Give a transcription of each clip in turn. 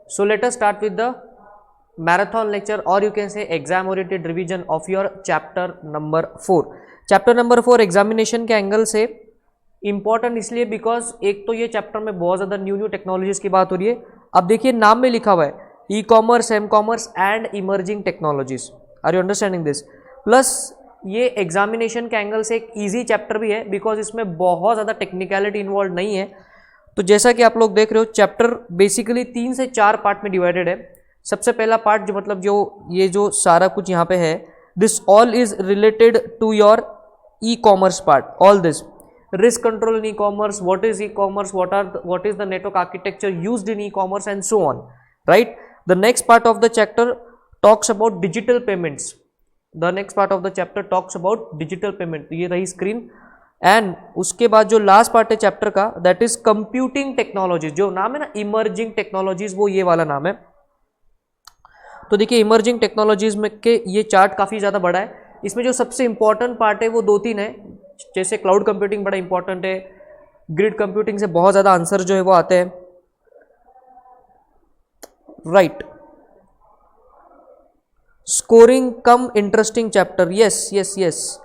So let us start with the marathon lecture, or you can say exam oriented revision of your chapter number 4. Chapter number 4 examination के angle से important इसलिए because एक तो ये chapter में बहुत ज़्यादा न्यू टेक्नोलॉजीज की बात हो रही है. अब देखिए नाम में लिखा हुआ है e commerce, m commerce and emerging technologies. Are you understanding this? Plus ये एग्जामिनेशन के एंगल से एक ईजी चैप्टर भी है बिकॉज इसमें बहुत ज़्यादा टेक्निकलिटी इन्वॉल्व नहीं है. तो जैसा कि आप लोग देख रहे हो चैप्टर बेसिकली 3 से 4 पार्ट में डिवाइडेड है. सबसे पहला पार्ट जो मतलब जो ये जो सारा कुछ यहाँ पे है, this all is related to your e commerce part. All this risk control in e-commerce, what is e-commerce, what is the network architecture used in e-commerce and so on, right? The next part of the chapter talks about digital payments. The next part of the chapter talks about digital payment. ये रही screen. And उसके बाद जो last part है chapter का, that is computing technologies. जो नाम है ना इमर्जिंग टेक्नोलॉजीज, वो ये वाला नाम है. तो देखिए इमर्जिंग टेक्नोलॉजीज में के ये चार्ट काफी ज्यादा बड़ा है. इसमें जो सबसे इंपॉर्टेंट पार्ट है वो 2-3 है. जैसे क्लाउड कंप्यूटिंग बड़ा इंपॉर्टेंट है. ग्रिड कंप्यूटिंग से बहुत ज़्यादा आंसर जो है वो आते हैं, right. Scoring cum interesting chapter. Yes yes yes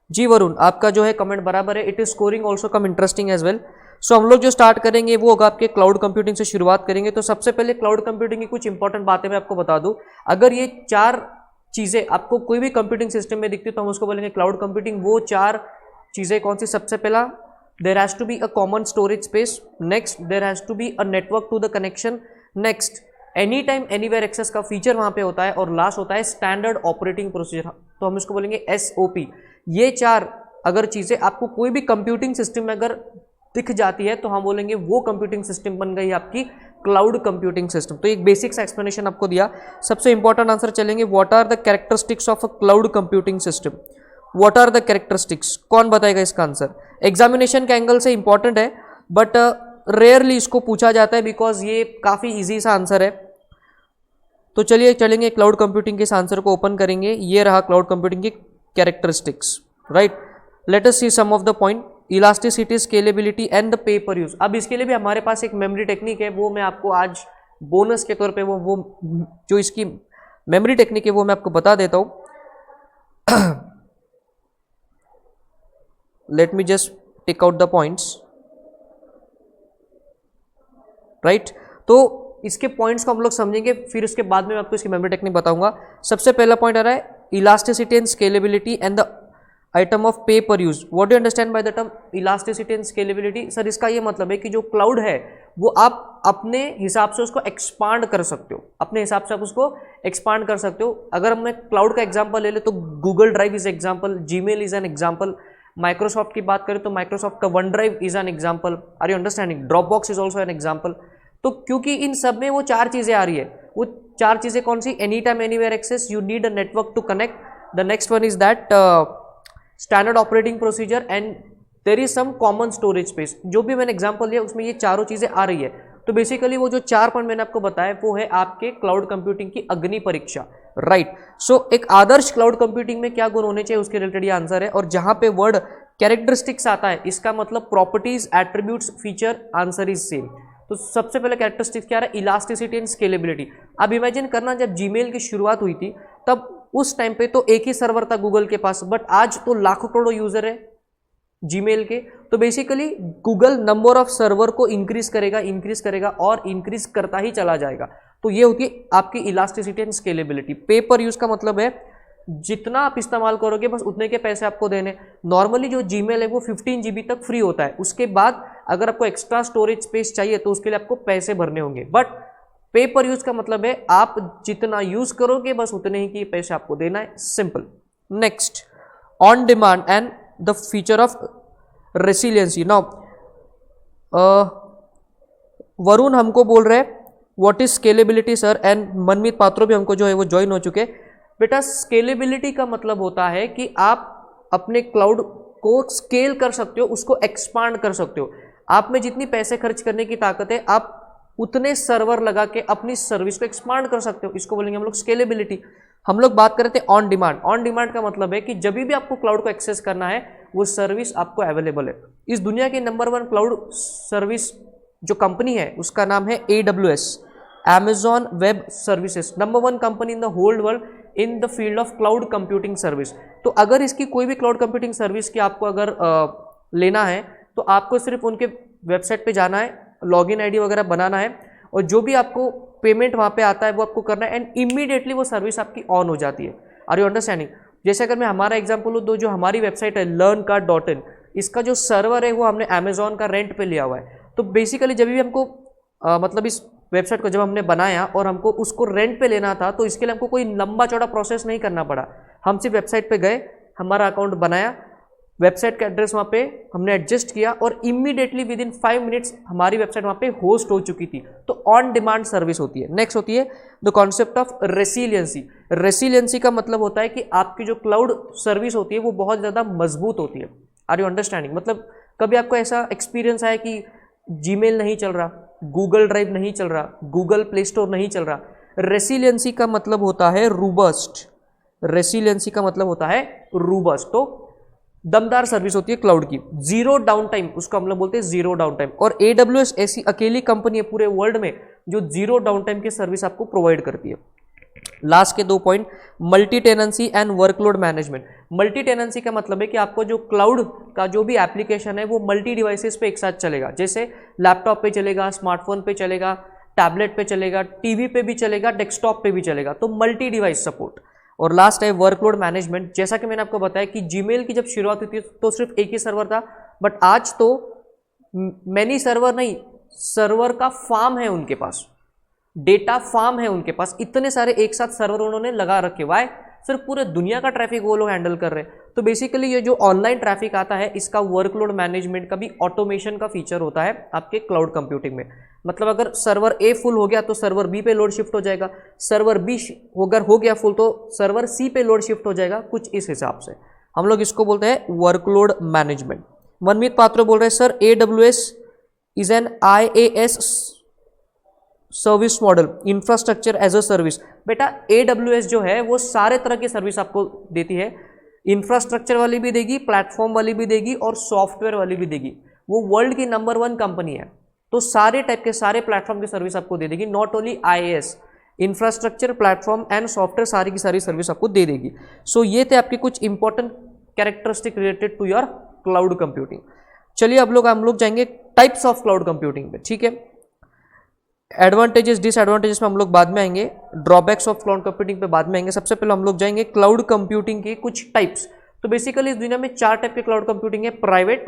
जी वरुण, आपका जो है कमेंट बराबर है. It is scoring also cum interesting as well. So हम लोग जो स्टार्ट करेंगे वो होगा आपके क्लाउड कंप्यूटिंग से शुरुआत करेंगे. तो सबसे पहले क्लाउड कंप्यूटिंग की कुछ इंपॉर्टेंट बातें मैं आपको बता दूं. अगर ये 4 चीज़ें आपको कोई भी कंप्यूटिंग सिस्टम में दिखती है तो हम उसको बोलेंगे क्लाउड कंप्यूटिंग. वो 4 चीज़ें कौन सी? सबसे पहला, there has to be a common storage space. Next, there has to be a network to the connection. Next, any time anywhere access का फीचर वहाँ पे होता है. और लास्ट होता है स्टैंडर्ड ऑपरेटिंग प्रोसीजर, तो हम इसको बोलेंगे SOP. ये 4 अगर चीज़ें आपको कोई भी कंप्यूटिंग सिस्टम में अगर दिख जाती है तो हम बोलेंगे वो कंप्यूटिंग सिस्टम बन गई आपकी क्लाउड कंप्यूटिंग सिस्टम. तो एक बेसिक सा एक्सप्लेनेशन आपको दिया. सबसे इंपॉर्टेंट आंसर चलेंगे, what are the characteristics of a cloud computing system. What are the characteristics, कौन बताएगा इसका आंसर? एग्जामिनेशन के एंगल से इंपॉर्टेंट है बट रेयरली इसको पूछा जाता है बिकॉज ये काफ़ी ईजी सा आंसर है. तो चलिए चलेंगे क्लाउड कंप्यूटिंग के इस आंसर को ओपन करेंगे. ये रहा क्लाउड कंप्यूटिंग की characteristics, right. Let us see some of the point. Elasticity, scalability and the pay per use. अब इसके लिए भी हमारे पास एक मेमोरी टेक्निक है, वो मैं आपको आज बोनस के तौर पे वो जो इसकी मेमोरी टेक्निक है वो मैं आपको बता देता हूँ. Let me just take out the points, right. तो इसके पॉइंट्स को हम लोग समझेंगे, फिर उसके बाद में मैं आपको इसकी मेमोरी टेक्निक बताऊंगा. सबसे पहला पॉइंट आ रहा है elasticity and scalability and the item of पे per use. What do understand by the term elasticity and scalability? Sir इसका ये मतलब है कि जो क्लाउड है वो आप अपने हिसाब से उसको एक्सपांड कर सकते हो. अपने हिसाब से आप उसको एक्सपांड कर सकते हो. अगर मैं क्लाउड का एग्जांपल ले ले तो Google drive is example, Gmail is an example. Microsoft की बात करें तो माइक्रोसॉफ्ट का one drive is an example. Are you understanding? Dropbox is also an example. तो क्योंकि इन सब में वो 4 चीजें आ रही है. वो 4 चीजें कौन सी? Any time anywhere access, you need a network to connect. The next one is that standard operating procedure and there is some common storage space. जो भी मैंने एग्जांपल लिया उसमें ये चारों चीजें आ रही है. तो बेसिकली वो जो 4 पॉइंट मैंने आपको बताया वो है आपके क्लाउड कंप्यूटिंग की अग्नि परीक्षा, राइट. सो एक आदर्श क्लाउड कंप्यूटिंग में क्या गुण होने चाहिए उसके रिलेटेड ये आंसर है. और जहां पे वर्ड कैरेक्टरिस्टिक्स आता है इसका मतलब properties, attributes, feature, answer is same. तो सबसे पहले कैरेक्टरिस्टिक्स क्या है? Elasticity and scalability. अब इमेजिन करना जब जीमेल की शुरुआत हुई थी तब उस टाइम पे तो एक ही सर्वर था गूगल के पास, बट आज तो लाखों करोड़ों यूजर है जीमेल के. तो basically Google number of server को इंक्रीज करेगा और इंक्रीज करता ही चला जाएगा. तो ये होती है आपकी इलास्टिसिटी एंड स्केलेबिलिटी. पे पर यूज का मतलब है जितना आप इस्तेमाल करोगे बस उतने के पैसे आपको देने. नॉर्मली जो जीमेल है वो 15 GB तक फ्री होता है. उसके बाद अगर आपको एक्स्ट्रा स्टोरेज स्पेस चाहिए तो उसके लिए आपको पैसे भरने होंगे. बट पे पर यूज का मतलब है आप जितना यूज करोगे बस उतने ही के पैसे आपको देना है. Simple. Next, on demand and the feature of resiliency. Now Varun हमको बोल रहे हैं what is scalability sir, and Manmeet Patro भी हमको जो है वो ज्वाइन हो चुके. बेटा स्केलेबिलिटी का मतलब होता है कि आप अपने क्लाउड को स्केल कर सकते हो, उसको एक्सपांड कर सकते हो. आप में जितनी पैसे खर्च करने की ताकत है आप उतने सर्वर लगा के अपनी सर्विस को एक्सपांड कर सकते हो. इसको बोलेंगे हम लोग स्केलेबिलिटी. हम लोग बात कर रहे थे ऑन डिमांड. ऑन डिमांड का मतलब है कि जब भी आपको क्लाउड को एक्सेस करना है वो सर्विस आपको अवेलेबल है. इस दुनिया की नंबर 1 क्लाउड सर्विस जो कंपनी है उसका नाम है AWS. Amazon Web Services, number 1 company in the whole world in the field of cloud computing service. तो अगर इसकी कोई भी क्लाउड कंप्यूटिंग सर्विस की आपको अगर लेना है तो आपको सिर्फ उनके वेबसाइट पे जाना है, लॉगिन आईडी वगैरह बनाना है और जो भी आपको पेमेंट वहाँ पे आता है वो आपको करना है एंड इमीडिएटली वो सर्विस आपकी ऑन हो जाती है। Are you understanding? जैसे अगर मैं हमारा एग्जाम्पल लूँ तो जो हमारी वेबसाइट है learncard.in, इसका जो सर्वर है वो हमने अमेजोन का रेंट पे लिया हुआ है। तो बेसिकली जब भी हमको मतलब इस वेबसाइट को जब हमने बनाया और हमको उसको रेंट पे लेना था तो इसके लिए हमको कोई लंबा चौड़ा प्रोसेस नहीं करना पड़ा। हम सिर्फ वेबसाइट पे गए, हमारा अकाउंट बनाया, वेबसाइट का एड्रेस वहाँ पे हमने एडजस्ट किया और इमीडिएटली विद इन 5 मिनट्स हमारी वेबसाइट वहाँ पे होस्ट हो चुकी थी। तो ऑन डिमांड सर्विस होती है। नेक्स्ट होती है द कॉन्सेप्ट ऑफ रेसिलियंसी। रेसिलियंसी का मतलब होता है कि आपकी जो क्लाउड सर्विस होती है वो बहुत ज़्यादा मजबूत होती है। Are you understanding? मतलब कभी आपको ऐसा एक्सपीरियंस आया कि जीमेल नहीं चल रहा, गूगल ड्राइव नहीं चल रहा, गूगल प्ले स्टोर नहीं चल रहा? रेसिलियंसी का मतलब होता है रूबस्ट। रेसिलियंसी का मतलब होता है रूबस्ट। तो दमदार सर्विस होती है क्लाउड की, जीरो डाउन टाइम, उसको हम लोग बोलते हैं जीरो डाउन टाइम। और AWS ऐसी अकेली कंपनी है पूरे वर्ल्ड में जो जीरो डाउन टाइम की सर्विस आपको प्रोवाइड करती है। लास्ट के 2 point, multi tenancy and workload management. Multi tenancy का मतलब है कि आपको जो क्लाउड का जो भी एप्लीकेशन है वो मल्टी डिवाइसेस पे एक साथ चलेगा। जैसे लैपटॉप पे चलेगा, स्मार्टफोन पे चलेगा, टैबलेट पे चलेगा, टीवी पे भी चलेगा, डेस्कटॉप पे भी चलेगा, तो मल्टी डिवाइस सपोर्ट। और लास्ट है वर्कलोड मैनेजमेंट। जैसा कि मैंने आपको बताया कि जीमेल की जब शुरुआत हुई थी तो सिर्फ एक ही सर्वर था, बट आज तो मैनी सर्वर नहीं, सर्वर का फार्म है उनके पास, डेटा फार्म है उनके पास, इतने सारे एक साथ सर्वर उन्होंने लगा रखे। वाई? सिर्फ पूरे दुनिया का ट्रैफिक वो लोग हैंडल कर रहे हैं। तो बेसिकली ये जो ऑनलाइन ट्रैफिक आता है इसका वर्कलोड मैनेजमेंट का भी ऑटोमेशन का फीचर होता है आपके क्लाउड कंप्यूटिंग में। मतलब अगर सर्वर A फुल हो गया तो सर्वर B पे लोड शिफ्ट हो जाएगा, सर्वर B अगर हो गया फुल तो सर्वर C पे लोड शिफ्ट हो जाएगा, कुछ इस हिसाब से हम लोग इसको बोलते हैं वर्कलोड मैनेजमेंट। मनमीत पात्रो बोल रहे हैं sir AWS is an IaaS service model, infrastructure as a service. बेटा AWS जो है वो सारे तरह की सर्विस आपको देती है, इंफ्रास्ट्रक्चर वाली भी देगी, प्लेटफॉर्म वाली भी देगी और सॉफ्टवेयर वाली भी देगी। वो वर्ल्ड की नंबर 1 कंपनी है, तो सारे टाइप के सारे प्लेटफॉर्म की सर्विस आपको दे देगी। Not only IaaS, infrastructure, platform and software, सारी की सारी सर्विस आपको दे देगी। सो ये थे आपके कुछ important characteristic related to your cloud computing. चलिए अब हम लोग जाएंगे टाइप्स ऑफ क्लाउड कंप्यूटिंग पे, ठीक है। एडवांटेजेस डिसएडवांटेजेस में हम लोग बाद में आएंगे, ड्रॉबैक्स ऑफ क्लाउड कंप्यूटिंग पे बाद में आएंगे। सबसे पहले हम लोग जाएंगे क्लाउड कंप्यूटिंग के कुछ टाइप्स। तो बेसिकली इस दुनिया में 4 टाइप के क्लाउड कंप्यूटिंग है, private,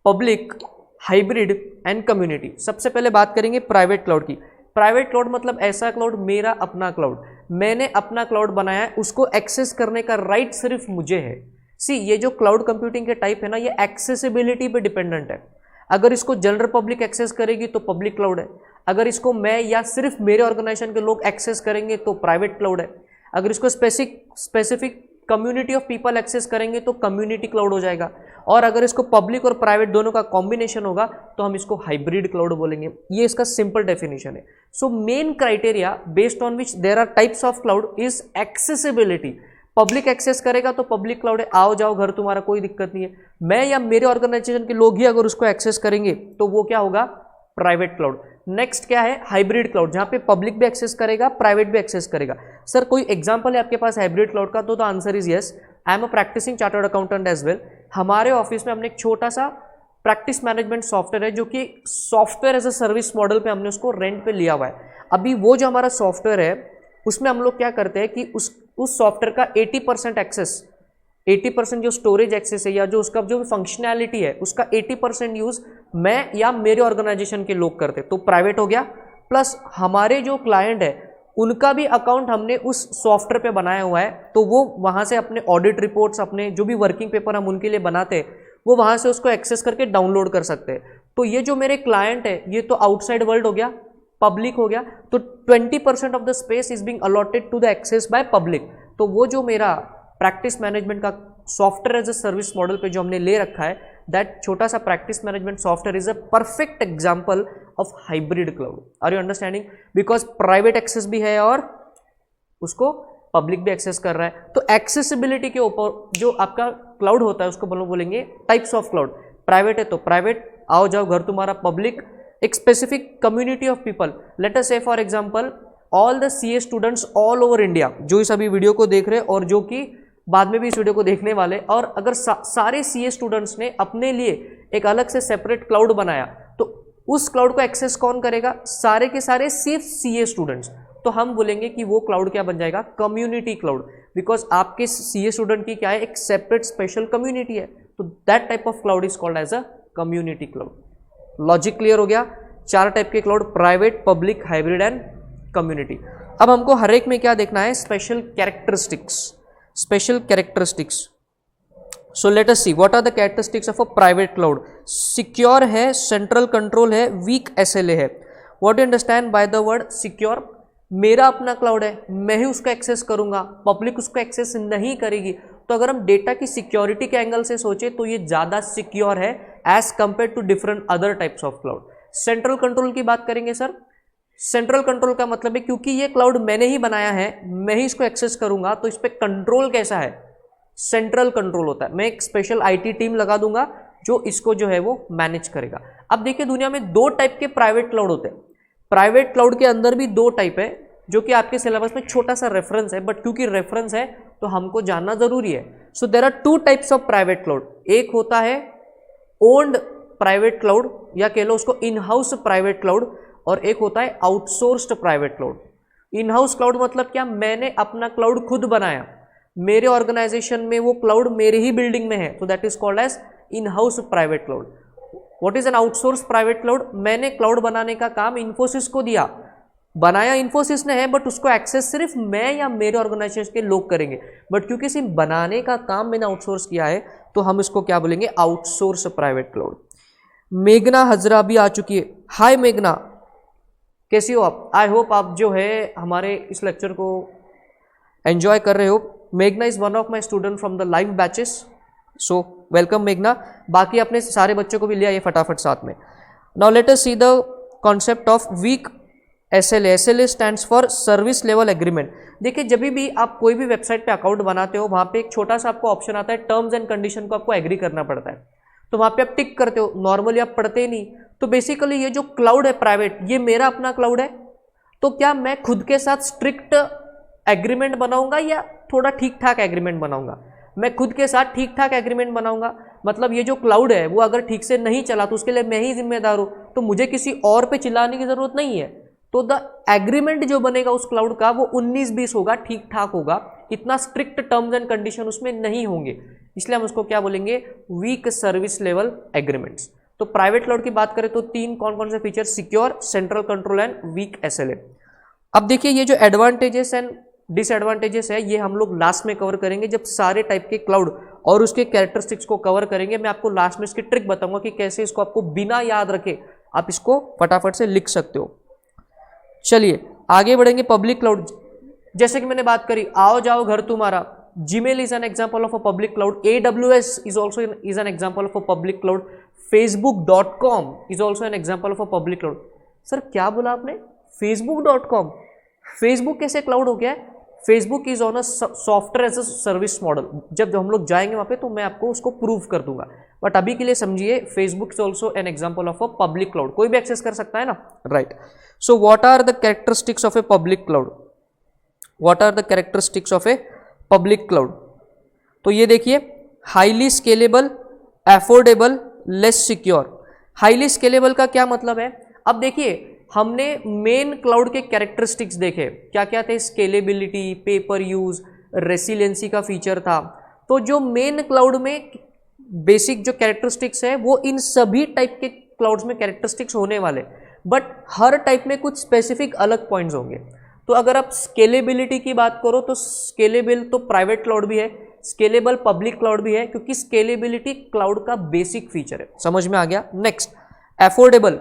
public, hybrid and community. सबसे पहले बात करेंगे प्राइवेट क्लाउड की। प्राइवेट क्लाउड मतलब ऐसा क्लाउड, मेरा अपना क्लाउड, मैंने अपना क्लाउड बनाया है, उसको एक्सेस करने का राइट सिर्फ मुझे है। सी ये जो क्लाउड कंप्यूटिंग के टाइप है ना, ये एक्सेसिबिलिटी पे डिपेंडेंट है। अगर इसको जनरल पब्लिक एक्सेस करेगी तो पब्लिक क्लाउड है, अगर इसको मैं या सिर्फ मेरे ऑर्गेनाइजेशन के लोग एक्सेस करेंगे तो प्राइवेट क्लाउड है, अगर इसको specific community of people access करेंगे तो कम्युनिटी क्लाउड हो जाएगा, और अगर इसको पब्लिक और प्राइवेट दोनों का कॉम्बिनेशन होगा तो हम इसको हाइब्रिड क्लाउड बोलेंगे। ये इसका सिंपल डेफिनेशन है। So main criteria based on which there are types of cloud is accessibility. Public access करेगा तो पब्लिक क्लाउड है, आओ जाओ घर तुम्हारा, कोई दिक्कत नहीं है। मैं या मेरे ऑर्गेनाइजेशन के लोग ही अगर उसको एक्सेस करेंगे तो वो क्या होगा, प्राइवेट क्लाउड। नेक्स्ट क्या है, हाइब्रिड क्लाउड, जहां पे पब्लिक भी एक्सेस करेगा, प्राइवेट भी एक्सेस करेगा। सर कोई एग्जांपल है आपके पास हाइब्रिड क्लाउड का? तो the answer is yes, I am a practising chartered accountant as well. हमारे ऑफिस में हमने एक छोटा सा प्रैक्टिस मैनेजमेंट सॉफ्टवेयर है जो कि software as a service model पे हमने उसको रेंट पे लिया हुआ है। अभी वो जो हमारा सॉफ्टवेयर है उसमें हम लोग क्या करते हैं कि उस सॉफ्टवेयर का 80% एक्सेस, 80% जो स्टोरेज एक्सेस है या जो उसका जो भी फंक्शनैलिटी है उसका 80% यूज मैं या मेरे ऑर्गेनाइजेशन के लोग करते, तो प्राइवेट हो गया। प्लस हमारे जो क्लाइंट है उनका भी अकाउंट हमने उस सॉफ्टवेयर पे बनाया हुआ है, तो वो वहाँ से अपने ऑडिट रिपोर्ट्स, अपने जो भी वर्किंग पेपर हम उनके लिए बनाते हैं वो वहाँ से उसको एक्सेस करके डाउनलोड कर सकते हैं। तो ये जो मेरे क्लाइंट है ये तो आउटसाइड वर्ल्ड हो गया, पब्लिक हो गया, तो 20% of the space is being allotted to the access by public. तो वो जो मेरा प्रैक्टिस मैनेजमेंट का software as a service model पे जो हमने ले रखा है, दैट छोटा सा practice management software is a perfect example of hybrid cloud. Are you understanding? Because private access भी है और उसको पब्लिक भी एक्सेस कर रहा है। तो एक्सेसिबिलिटी के ऊपर जो आपका क्लाउड होता है उसको बोलेंगे टाइप्स ऑफ क्लाउड। प्राइवेट है तो प्राइवेट, आओ जाओ घर तुम्हारा, पब्लिक एक specific community of people, let us say for example all the CA students all over India, जो इस अभी वीडियो को देख रहे हैं और जो कि बाद में भी इस वीडियो को देखने वाले, और अगर सारे सीए स्टूडेंट्स ने अपने लिए एक अलग से सेपरेट क्लाउड बनाया तो उस क्लाउड को एक्सेस कौन करेगा? सारे के सारे सिर्फ सीए स्टूडेंट्स। तो हम बोलेंगे कि वो क्लाउड क्या बन जाएगा? कम्युनिटी क्लाउड, बिकॉज आपके सीए स्टूडेंट की क्या है? एक सेपरेट स्पेशल कम्युनिटी है, तो that type of cloud is called as a community cloud. Logic clear हो गया? 4 टाइप के cloud, private, public, hybrid and community. अब हमको हर एक में क्या देखना है? Special characteristics, special characteristics. So let us see what are the characteristics of a private cloud. Secure है, सेंट्रल कंट्रोल है, वीक एसएलए है। What you understand by the word secure? मेरा अपना क्लाउड है, मैं ही उसको एक्सेस करूंगा, पब्लिक उसको एक्सेस नहीं करेगी। तो अगर हम डेटा की सिक्योरिटी के एंगल से सोचे तो ये ज़्यादा सिक्योर है as compare to different other types of cloud. Central control की बात करेंगे सर, सेंट्रल कंट्रोल का मतलब है क्योंकि ये क्लाउड मैंने ही बनाया है, मैं ही इसको एक्सेस करूंगा, तो इस पर कंट्रोल कैसा है? सेंट्रल कंट्रोल होता है। मैं एक स्पेशल आईटी टीम लगा दूंगा जो इसको जो है वो मैनेज करेगा। अब देखिए दुनिया में 2 टाइप के प्राइवेट क्लाउड होते हैं। प्राइवेट क्लाउड के अंदर भी 2 टाइप है, जो कि आपके सिलेबस में छोटा सा रेफरेंस है, बट क्योंकि रेफरेंस है तो हमको जानना जरूरी है। So there are 2 types of private cloud. एक होता है ओन्ड प्राइवेट क्लाउड, या कह लो उसको इन हाउस प्राइवेट क्लाउड, और एक होता है outsourced private cloud. In house cloud मतलब क्या? मैंने अपना क्लाउड खुद बनाया, मेरे ऑर्गेनाइजेशन में वो क्लाउड मेरे ही बिल्डिंग में है, तो that is called as in house private cloud. What is an outsource private cloud? मैंने क्लाउड बनाने का काम इन्फोसिस को दिया, बनाया इन्फोसिस ने है, बट उसको एक्सेस सिर्फ मैं या मेरे ऑर्गेनाइजेशन के लोग करेंगे, बट क्योंकि सिर्फ बनाने का काम मैंने आउटसोर्स किया है तो हम इसको क्या बोलेंगे? Outsource private cloud. मेघना हजरा भी आ चुकी है। हाय मेघना, कैसी हो आप? आई होप आप जो है हमारे इस लेक्चर को एंजॉय कर रहे हो। मेघना is one of my student from the live batches, so welcome मेघना। बाकी अपने सारे बच्चों को भी लिया ये फटाफट साथ में। Now let us see the concept of weak SLA. SLA stands for service level agreement. देखिए जब भी आप कोई भी वेबसाइट पे अकाउंट बनाते हो, वहाँ पे एक छोटा सा आपको ऑप्शन आता है, टर्म्स एंड कंडीशन को आपको एग्री करना पड़ता है, तो वहाँ पे आप टिक करते हो, नॉर्मली आप पढ़ते ही नहीं। तो बेसिकली ये जो क्लाउड है प्राइवेट, ये मेरा अपना क्लाउड है, तो क्या मैं खुद के साथ स्ट्रिक्ट एग्रीमेंट बनाऊंगा या थोड़ा ठीक ठाक एग्रीमेंट बनाऊंगा? मैं खुद के साथ ठीक ठाक एग्रीमेंट बनाऊंगा। मतलब ये जो क्लाउड है वो अगर ठीक से नहीं चला तो उसके लिए मैं ही जिम्मेदार हूं, तो मुझे किसी और पे चिल्लाने की जरूरत नहीं है। तो द एग्रीमेंट जो बनेगा उस क्लाउड का वो 19-20 होगा, ठीक ठाक होगा, इतना स्ट्रिक्ट टर्म्स एंड कंडीशन उसमें नहीं होंगे, इसलिए हम उसको क्या बोलेंगे? Weak service level agreements. तो प्राइवेट क्लाउड की बात करें तो 3 कौन कौन से feature? Secure, central control and weak SLA. अब देखिए ये जो एडवांटेजेस एंड डिसएडवांटेजेस है ये हम लोग लास्ट में कवर करेंगे, जब सारे टाइप के क्लाउड और उसके कैरेक्टरिस्टिक्स को कवर करेंगे। मैं आपको लास्ट में इसकी ट्रिक बताऊंगा कि कैसे इसको आपको बिना याद रखे आप इसको फटाफट से लिख सकते हो। चलिए आगे बढ़ेंगे। पब्लिक क्लाउड, जैसे कि मैंने बात करी, आओ जाओ घर तुम्हारा, Gmail is an example of a public cloud. AWS is also an example of a public cloud. Facebook.com is also an example of a public cloud. Sir क्या बोला आपने? Facebook.com? Facebook कैसे क्लाउड हो गया है? Facebook is on a software as a service model. जब हम लोग जाएंगे वहाँ पे तो मैं आपको उसको प्रूव कर दूंगा, बट अभी के लिए समझिए Facebook is also an example of a public cloud. कोई भी एक्सेस कर सकता है ना, right? So what are the characteristics of a public cloud? What are the characteristics of a public cloud? तो ये देखिए, highly scalable, affordable, less secure. Highly scalable का क्या मतलब है? अब देखिए हमने मेन क्लाउड के कैरेक्टरिस्टिक्स देखे, क्या क्या थे? स्केलेबिलिटी, पेपर यूज, रेसिलियंसी का फीचर था। तो जो मेन क्लाउड में बेसिक जो कैरेक्टरिस्टिक्स है वो इन सभी टाइप के क्लाउड्स में कैरेक्टरिस्टिक्स होने वाले, बट हर टाइप में कुछ स्पेसिफिक अलग पॉइंट्स होंगे। तो अगर आप स्केलेबिलिटी की बात करो तो स्केलेबल तो प्राइवेट क्लाउड भी है, स्केलेबल पब्लिक क्लाउड भी है, क्योंकि स्केलेबिलिटी क्लाउड का बेसिक फीचर है। समझ में आ गया? Next, affordable.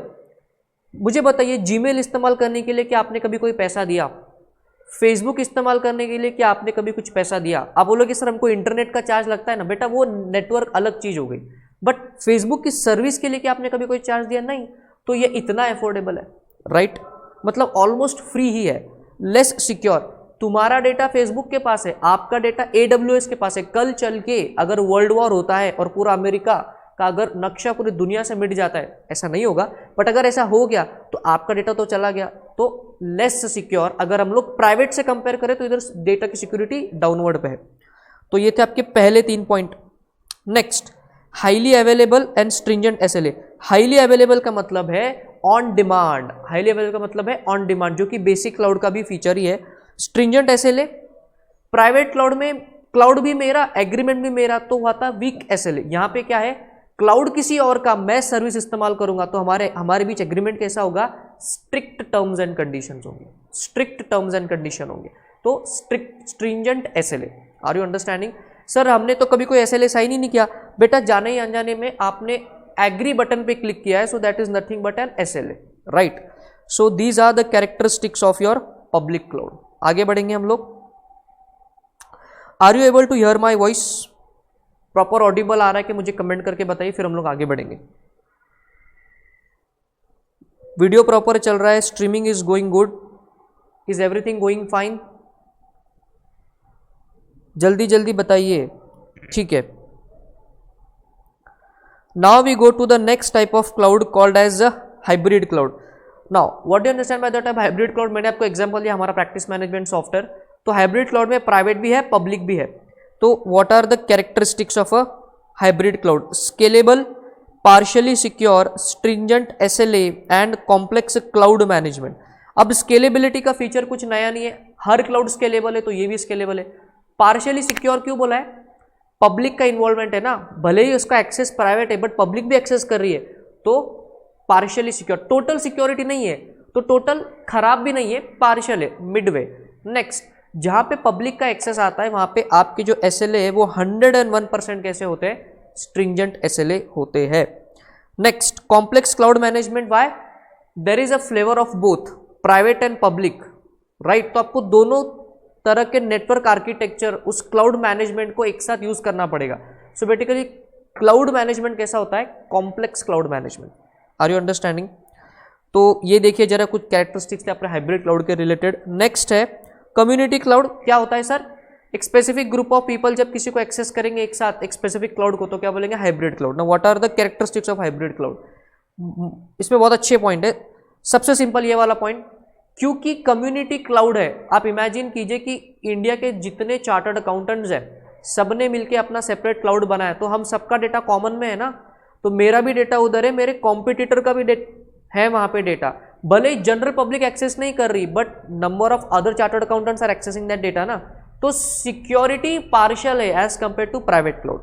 मुझे बताइए, जीमेल इस्तेमाल करने के लिए क्या आपने कभी कोई पैसा दिया? फेसबुक इस्तेमाल करने के लिए क्या आपने कभी कुछ पैसा दिया? आप बोलोगे सर हमको इंटरनेट का चार्ज लगता है ना। बेटा वो नेटवर्क अलग चीज हो गई, बट फेसबुक की सर्विस के लिए क्या आपने कभी कोई चार्ज दिया? नहीं। तो ये इतना एफोर्डेबल है, राइट? मतलब ऑलमोस्ट फ्री ही है। लेस सिक्योर, तुम्हारा डेटा फेसबुक के पास है, आपका डेटा AWS के पास है। कल चल के अगर वर्ल्ड वॉर होता है और पूरा अमेरिका का अगर नक्शा पूरी दुनिया से मिट जाता है, ऐसा नहीं होगा, बट अगर ऐसा हो गया तो आपका डेटा तो चला गया, तो लेस सिक्योर। अगर हम लोग प्राइवेट से कंपेयर करें तो इधर डेटा की सिक्योरिटी डाउनवर्ड पे है। तो ये थे आपके पहले 3 point. Next, highly available and stringent SLA. Highly available का मतलब है ऑन डिमांड, हाईली अवेलेबल का मतलब है ऑन डिमांड, जो कि बेसिक क्लाउड का भी फीचर ही है। स्ट्रिंजेंट एसएलए, प्राइवेट क्लाउड में क्लाउड भी मेरा, एग्रीमेंट भी मेरा, तो हुआ था वीक एसएलए। यहाँ पे क्या है, क्लाउड किसी और का, मैं सर्विस इस्तेमाल करूंगा, तो हमारे बीच एग्रीमेंट कैसा होगा, स्ट्रिक्ट टर्म्स एंड कंडीशंस होंगे, स्ट्रिक्ट टर्म्स एंड कंडीशन होंगे, तो strict stringent SLA. Are you understanding? Sir हमने तो कभी कोई एसएलए साइन ही नहीं किया। बेटा जाने ही अनजाने में आपने एग्री बटन पे क्लिक किया है, so that is nothing but an SLA, right? So these are the characteristics of your public cloud. आगे बढ़ेंगे हम लोग। Are you able to hear my voice? Proper audible आ रहा है कि मुझे कमेंट करके बताइए, फिर हम लोग आगे बढ़ेंगे। वीडियो प्रॉपर चल रहा है, streaming is going good, is everything going fine? जल्दी जल्दी बताइए, ठीक है। Now we go to the next type of cloud called as a hybrid cloud. Now what do you understand by the type hybrid cloud? मैंने आपको example दिया हमारा practice management software. तो हाइब्रिड क्लाउड में प्राइवेट भी है, public भी है। तो what are the characteristics of a hybrid cloud? Scalable, partially secure, stringent SLA and complex cloud management. अब स्केलेबिलिटी का फीचर कुछ नया नहीं है, हर क्लाउड स्केलेबल है, तो ये भी स्केलेबल है। पार्शियली सिक्योर क्यों बोला है? पब्लिक का इन्वॉल्वमेंट है ना, भले ही उसका एक्सेस प्राइवेट है बट पब्लिक भी एक्सेस कर रही है, तो पार्शियली सिक्योर। टोटल सिक्योरिटी नहीं है, तो टोटल खराब भी नहीं है, पार्शियल है, मिडवे। नेक्स्ट, जहां पे पब्लिक का एक्सेस आता है वहां पे आपके जो एसएलए है वो 101% कैसे होते हैं? स्ट्रिंजेंट एसएलए होते हैं। Next, complex cloud management. Why? There is a flavour of both private and public, right? तो आपको दोनों तरह के नेटवर्क आर्किटेक्चर, उस क्लाउड मैनेजमेंट को एक साथ यूज करना पड़ेगा। सो बेसिकली क्लाउड मैनेजमेंट कैसा होता है? Complex cloud management. Are you understanding? तो ये देखिए जरा कुछ कैरेक्टरिस्टिक्स थे अपने हाइब्रिड क्लाउड के रिलेटेड। नेक्स्ट है कम्युनिटी क्लाउड। क्या होता है सर? एक स्पेसिफिक ग्रुप ऑफ पीपल जब किसी को एक्सेस करेंगे एक साथ एक स्पेसिफिक क्लाउड को, तो क्या बोलेंगे? Hybrid cloud. Now what are the characteristics of hybrid cloud? इसमें बहुत अच्छे पॉइंट है। सबसे सिंपल ये वाला पॉइंट, क्योंकि कम्युनिटी क्लाउड है, आप इमेजिन कीजिए कि इंडिया के जितने चार्टर्ड अकाउंटेंट्स हैं सबने मिलके अपना सेपरेट क्लाउड बनाया, तो हम सबका डेटा कॉमन में है ना, तो मेरा भी डेटा उधर है, मेरे कॉम्पिटिटर का भी है वहां पे डेटा। भले ही जनरल पब्लिक एक्सेस नहीं कर रही, but number of other chartered accountants are accessing that data ना, तो सिक्योरिटी पार्शियल है as compare to private cloud.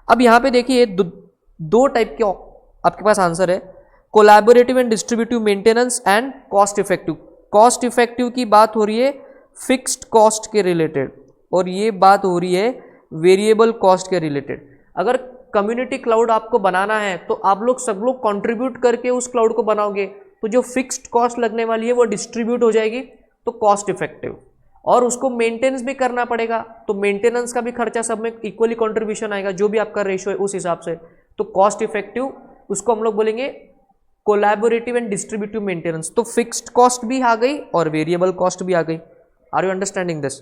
अब यहाँ पे देखिए दो टाइप के आपके पास आंसर है, collaborative and distributive maintenance and cost effective. Cost effective की बात हो रही है फिक्स्ड कॉस्ट के रिलेटेड, और ये बात हो रही है वेरिएबल कॉस्ट के रिलेटेड। अगर कम्युनिटी क्लाउड आपको बनाना है तो आप लोग सब लोग कंट्रीब्यूट करके उस क्लाउड को बनाओगे, तो जो फिक्स्ड कॉस्ट लगने वाली है वो डिस्ट्रीब्यूट हो जाएगी, तो कॉस्ट इफेक्टिव। और उसको मेंटेनेंस भी करना पड़ेगा, तो मेंटेनेंस का भी खर्चा सब में इक्वली कंट्रीब्यूशन आएगा, जो भी आपका रेशियो है उस हिसाब से, तो कॉस्ट इफेक्टिव। उसको हम लोग बोलेंगे कोलैबोरेटिव एंड डिस्ट्रीब्यूटिव मेंटेनेंस। तो फिक्स्ड कॉस्ट भी आ गई और वेरिएबल कॉस्ट भी आ गई। Are you understanding this?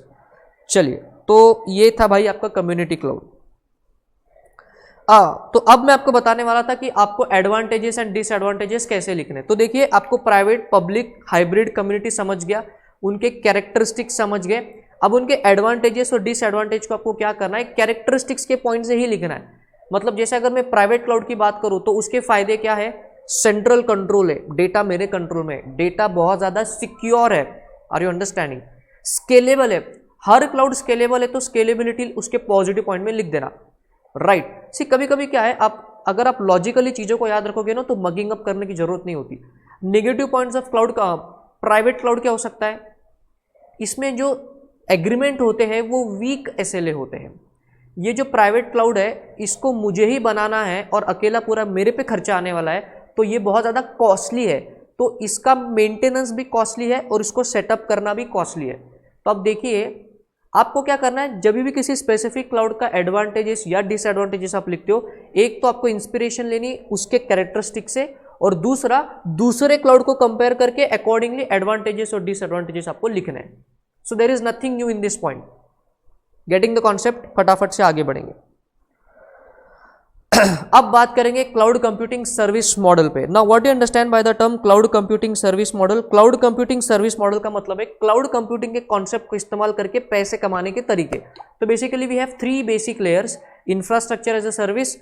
चलिए, तो ये था भाई आपका कम्युनिटी क्लाउड। तो अब मैं आपको बताने वाला था कि आपको एडवांटेजेस एंड डिसएडवांटेजेस कैसे लिखने। तो देखिए, आपको प्राइवेट, पब्लिक, हाइब्रिड, कम्युनिटी समझ गया, उनके कैरेक्टरिस्टिक्स समझ गए। अब उनके एडवांटेजेस और डिसएडवांटेज को आपको क्या करना है? कैरेक्टरिस्टिक्स के पॉइंट से ही लिखना है। मतलब जैसे अगर मैं प्राइवेट क्लाउड की बात करूं तो उसके फायदे क्या है? सेंट्रल कंट्रोल है, डेटा मेरे कंट्रोल में, डेटा बहुत ज्यादा सिक्योर है। Are you understanding? स्केलेबल है, हर क्लाउड स्केलेबल है, तो स्केलेबिलिटी उसके पॉजिटिव पॉइंट में लिख देना, राइट? सी कभी कभी क्या है, अगर आप लॉजिकली चीजों को याद रखोगे ना तो मगिंग अप करने की जरूरत नहीं होती। नेगेटिव पॉइंट्स ऑफ क्लाउड का प्राइवेट क्लाउड क्या हो सकता है? इसमें जो एग्रीमेंट होते हैं वो वीक एसएलए होते हैं। ये जो प्राइवेट क्लाउड है इसको मुझे ही बनाना है और अकेला पूरा मेरे पे खर्चा आने वाला है, तो ये बहुत ज़्यादा कॉस्टली है, तो इसका मेंटेनेंस भी कॉस्टली है और इसको सेटअप करना भी कॉस्टली है। तो अब देखिए, आपको क्या करना है, जब भी किसी स्पेसिफिक क्लाउड का एडवांटेजेस या डिसएडवांटेजेस आप लिखते हो, एक तो आपको इंस्पिरेशन लेनी उसके कैरेक्टरिस्टिक से, और दूसरा दूसरे क्लाउड को कंपेयर करके अकॉर्डिंगली एडवांटेजेस और डिसएडवांटेजेस आपको लिखना है। So there is nothing new in this point. Getting the concept? फटाफट से आगे बढ़ेंगे। अब बात करेंगे क्लाउड कंप्यूटिंग सर्विस मॉडल पे। Now what you understand by the term cloud computing service model? Cloud computing service model का मतलब है क्लाउड कंप्यूटिंग के कॉन्सेप्ट को इस्तेमाल करके पैसे कमाने के तरीके। तो basically we have 3 basic layers, infrastructure as a service,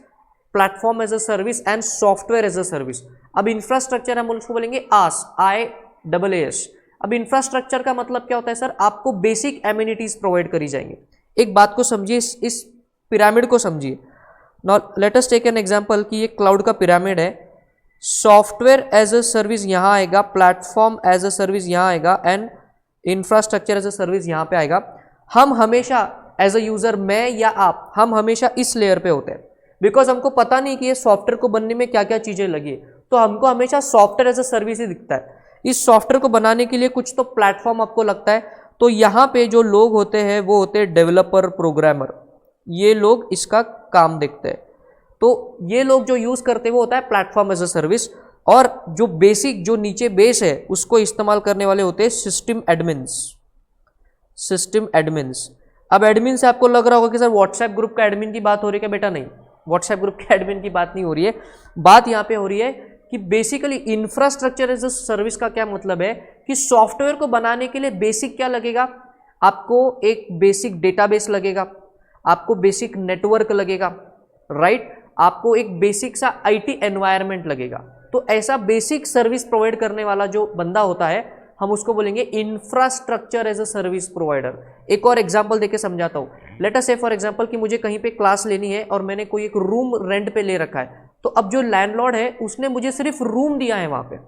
platform as a service and software as a service. अब इंफ्रास्ट्रक्चर हम उसको बोलेंगे आस, IaaS। अब इंफ्रास्ट्रक्चर का मतलब क्या होता है सर? आपको बेसिक एमिनिटीज प्रोवाइड करी जाएंगे। एक बात को समझिए, इस पिरामिड को समझिए। Now let us take an example कि ये क्लाउड का पिरामिड है, सॉफ्टवेयर एज अ सर्विस यहाँ आएगा, प्लेटफॉर्म एज अ सर्विस यहाँ आएगा and infrastructure as a service यहाँ पे आएगा। हम हमेशा एज अ यूजर, मैं या आप, हम हमेशा इस लेयर पे होते हैं बिकॉज हमको पता नहीं कि ये सॉफ्टवेयर को बनने में क्या क्या चीजें लगी, तो हमको हमेशा सॉफ्टवेयर एज अ सर्विस ही दिखता है। इस सॉफ्टवेयर को बनाने के लिए कुछ तो प्लेटफॉर्म आपको लगता है, तो यहाँ पे जो लोग होते हैं वो होते हैं डेवलपर, प्रोग्रामर, ये लोग इसका काम देखते हैं। तो ये लोग जो यूज करते हैं वो होता है प्लेटफॉर्म एज अ सर्विस, और जो बेसिक, जो नीचे बेस है उसको इस्तेमाल करने वाले होते हैं सिस्टम एडमिन्स। System admins. अब एडमिन से आपको लग रहा होगा कि सर व्हाट्सएप ग्रुप का एडमिन की बात हो रही है क्या? बेटा नहीं, व्हाट्सएप ग्रुप के एडमिन की बात नहीं हो रही है। बात यहाँ पे हो रही है कि basically infrastructure as a service का क्या मतलब है कि सॉफ्टवेयर को बनाने के लिए बेसिक क्या लगेगा? आपको एक बेसिक डेटाबेस लगेगा, आपको बेसिक नेटवर्क लगेगा, राइट? आपको एक बेसिक सा आईटी एनवायरनमेंट लगेगा। तो ऐसा बेसिक सर्विस प्रोवाइड करने वाला जो बंदा होता है, हम उसको बोलेंगे infrastructure as a service provider. एक और एग्जांपल देके समझाता हूँ। Late us say for example कि मुझे कहीं पे क्लास लेनी है और मैंने कोई एक रूम रेंट पे ले रखा है, तो अब जो लैंडलॉर्ड है उसने मुझे सिर्फ रूम दिया है वहां पे।